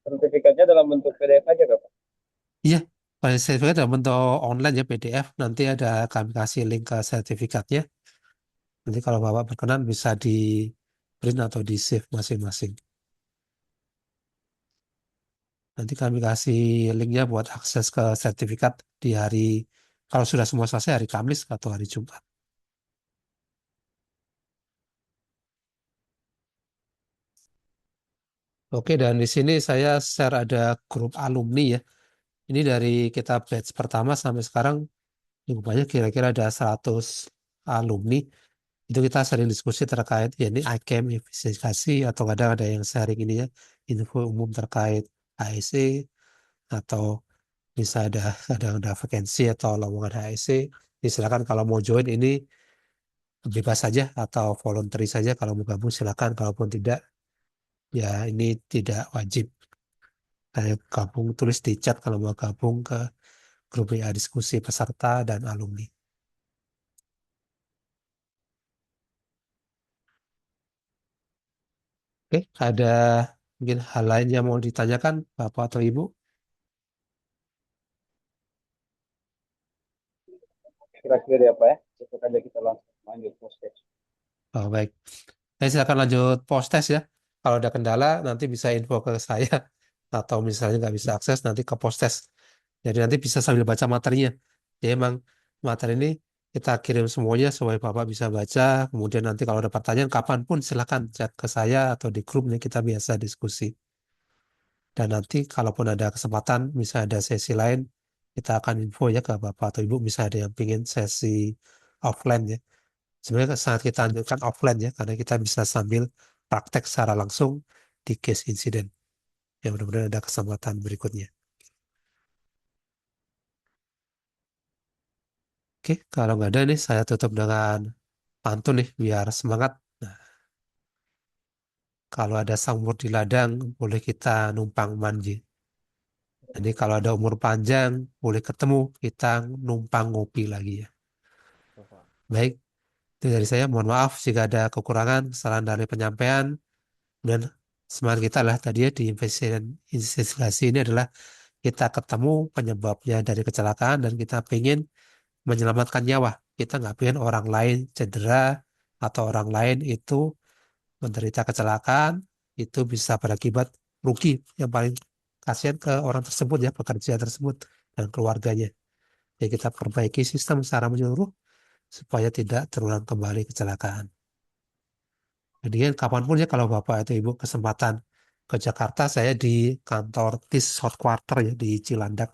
Sertifikatnya dalam bentuk PDF aja, Pak. Iya, kalau sertifikat dalam bentuk online ya PDF, nanti ada kami kasih link ke sertifikatnya. Nanti kalau Bapak berkenan bisa di print atau di save masing-masing. Nanti kami kasih linknya buat akses ke sertifikat di hari, kalau sudah semua selesai hari Kamis atau hari Jumat. Oke, dan di sini saya share ada grup alumni ya. Ini dari kita batch pertama sampai sekarang, ini banyak kira-kira ada 100 alumni. Itu kita sering diskusi terkait ya ini ICAM investigasi atau kadang ada yang sharing ini ya info umum terkait HSE atau bisa ada vakansi atau lowongan HSE. Silakan kalau mau join ini bebas saja atau voluntary saja kalau mau gabung silakan kalaupun tidak ya ini tidak wajib. Kayak gabung tulis di chat kalau mau gabung ke grup WA diskusi peserta dan alumni. Oke, ada mungkin hal lain yang mau ditanyakan Bapak atau Ibu? Kira-kira ya Pak ya, cukup aja kita langsung lanjut proses. Oh, baik. Silakan lanjut post test ya. Kalau ada kendala nanti bisa info ke saya atau misalnya nggak bisa akses nanti ke post test. Jadi nanti bisa sambil baca materinya. Jadi emang materi ini kita kirim semuanya supaya Bapak bisa baca. Kemudian nanti kalau ada pertanyaan kapanpun silakan chat ke saya atau di grupnya kita biasa diskusi. Dan nanti kalaupun ada kesempatan, bisa ada sesi lain, kita akan info ya ke Bapak atau Ibu, bisa ada yang ingin sesi offline ya. Sebenarnya saat kita anjurkan offline ya, karena kita bisa sambil praktek secara langsung di case incident. Ya mudah-mudahan ada kesempatan berikutnya. Oke, kalau nggak ada nih, saya tutup dengan pantun nih, biar semangat. Nah, kalau ada sangmur di ladang, boleh kita numpang mandi. Jadi kalau ada umur panjang, boleh ketemu, kita numpang ngopi lagi ya. Baik, itu dari saya, mohon maaf jika ada kekurangan, kesalahan dari penyampaian, dan semangat kita lah tadi ya di investigasi ini adalah kita ketemu penyebabnya dari kecelakaan dan kita pengen menyelamatkan nyawa. Kita nggak pengen orang lain cedera atau orang lain itu menderita kecelakaan, itu bisa berakibat rugi. Yang paling kasihan ke orang tersebut ya, pekerja tersebut dan keluarganya. Ya kita perbaiki sistem secara menyeluruh supaya tidak terulang kembali kecelakaan. Jadi kan kapanpun ya kalau Bapak atau Ibu kesempatan ke Jakarta, saya di kantor TIS Headquarter ya di Cilandak.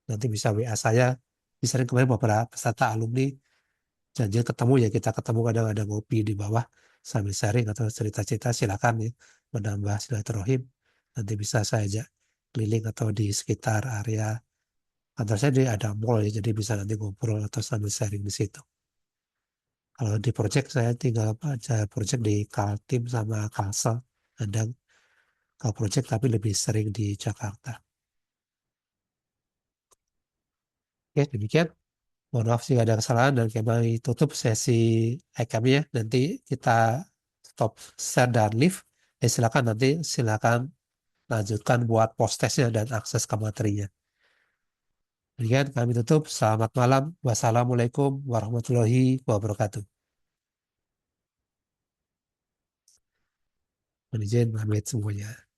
Nanti bisa WA saya. Bisa kemarin beberapa peserta alumni janjian ketemu ya kita ketemu kadang ada ngopi di bawah sambil sharing atau cerita-cerita silakan ya menambah silaturahim. Nanti bisa saya ajak keliling atau di sekitar area kantor saya ada mall ya jadi bisa nanti ngobrol atau sambil sharing di situ. Kalau di project saya tinggal aja project di Kaltim sama Kalsel. Ada kalau project tapi lebih sering di Jakarta. Ya demikian. Mohon maaf jika ada kesalahan dan kami tutup sesi kami ya. Nanti kita stop share dan leave. Silakan nanti silakan lanjutkan buat post testnya dan akses ke materinya. Demikian kami tutup. Selamat malam. Wassalamualaikum warahmatullahi wabarakatuh. Mohon izin pamit semuanya.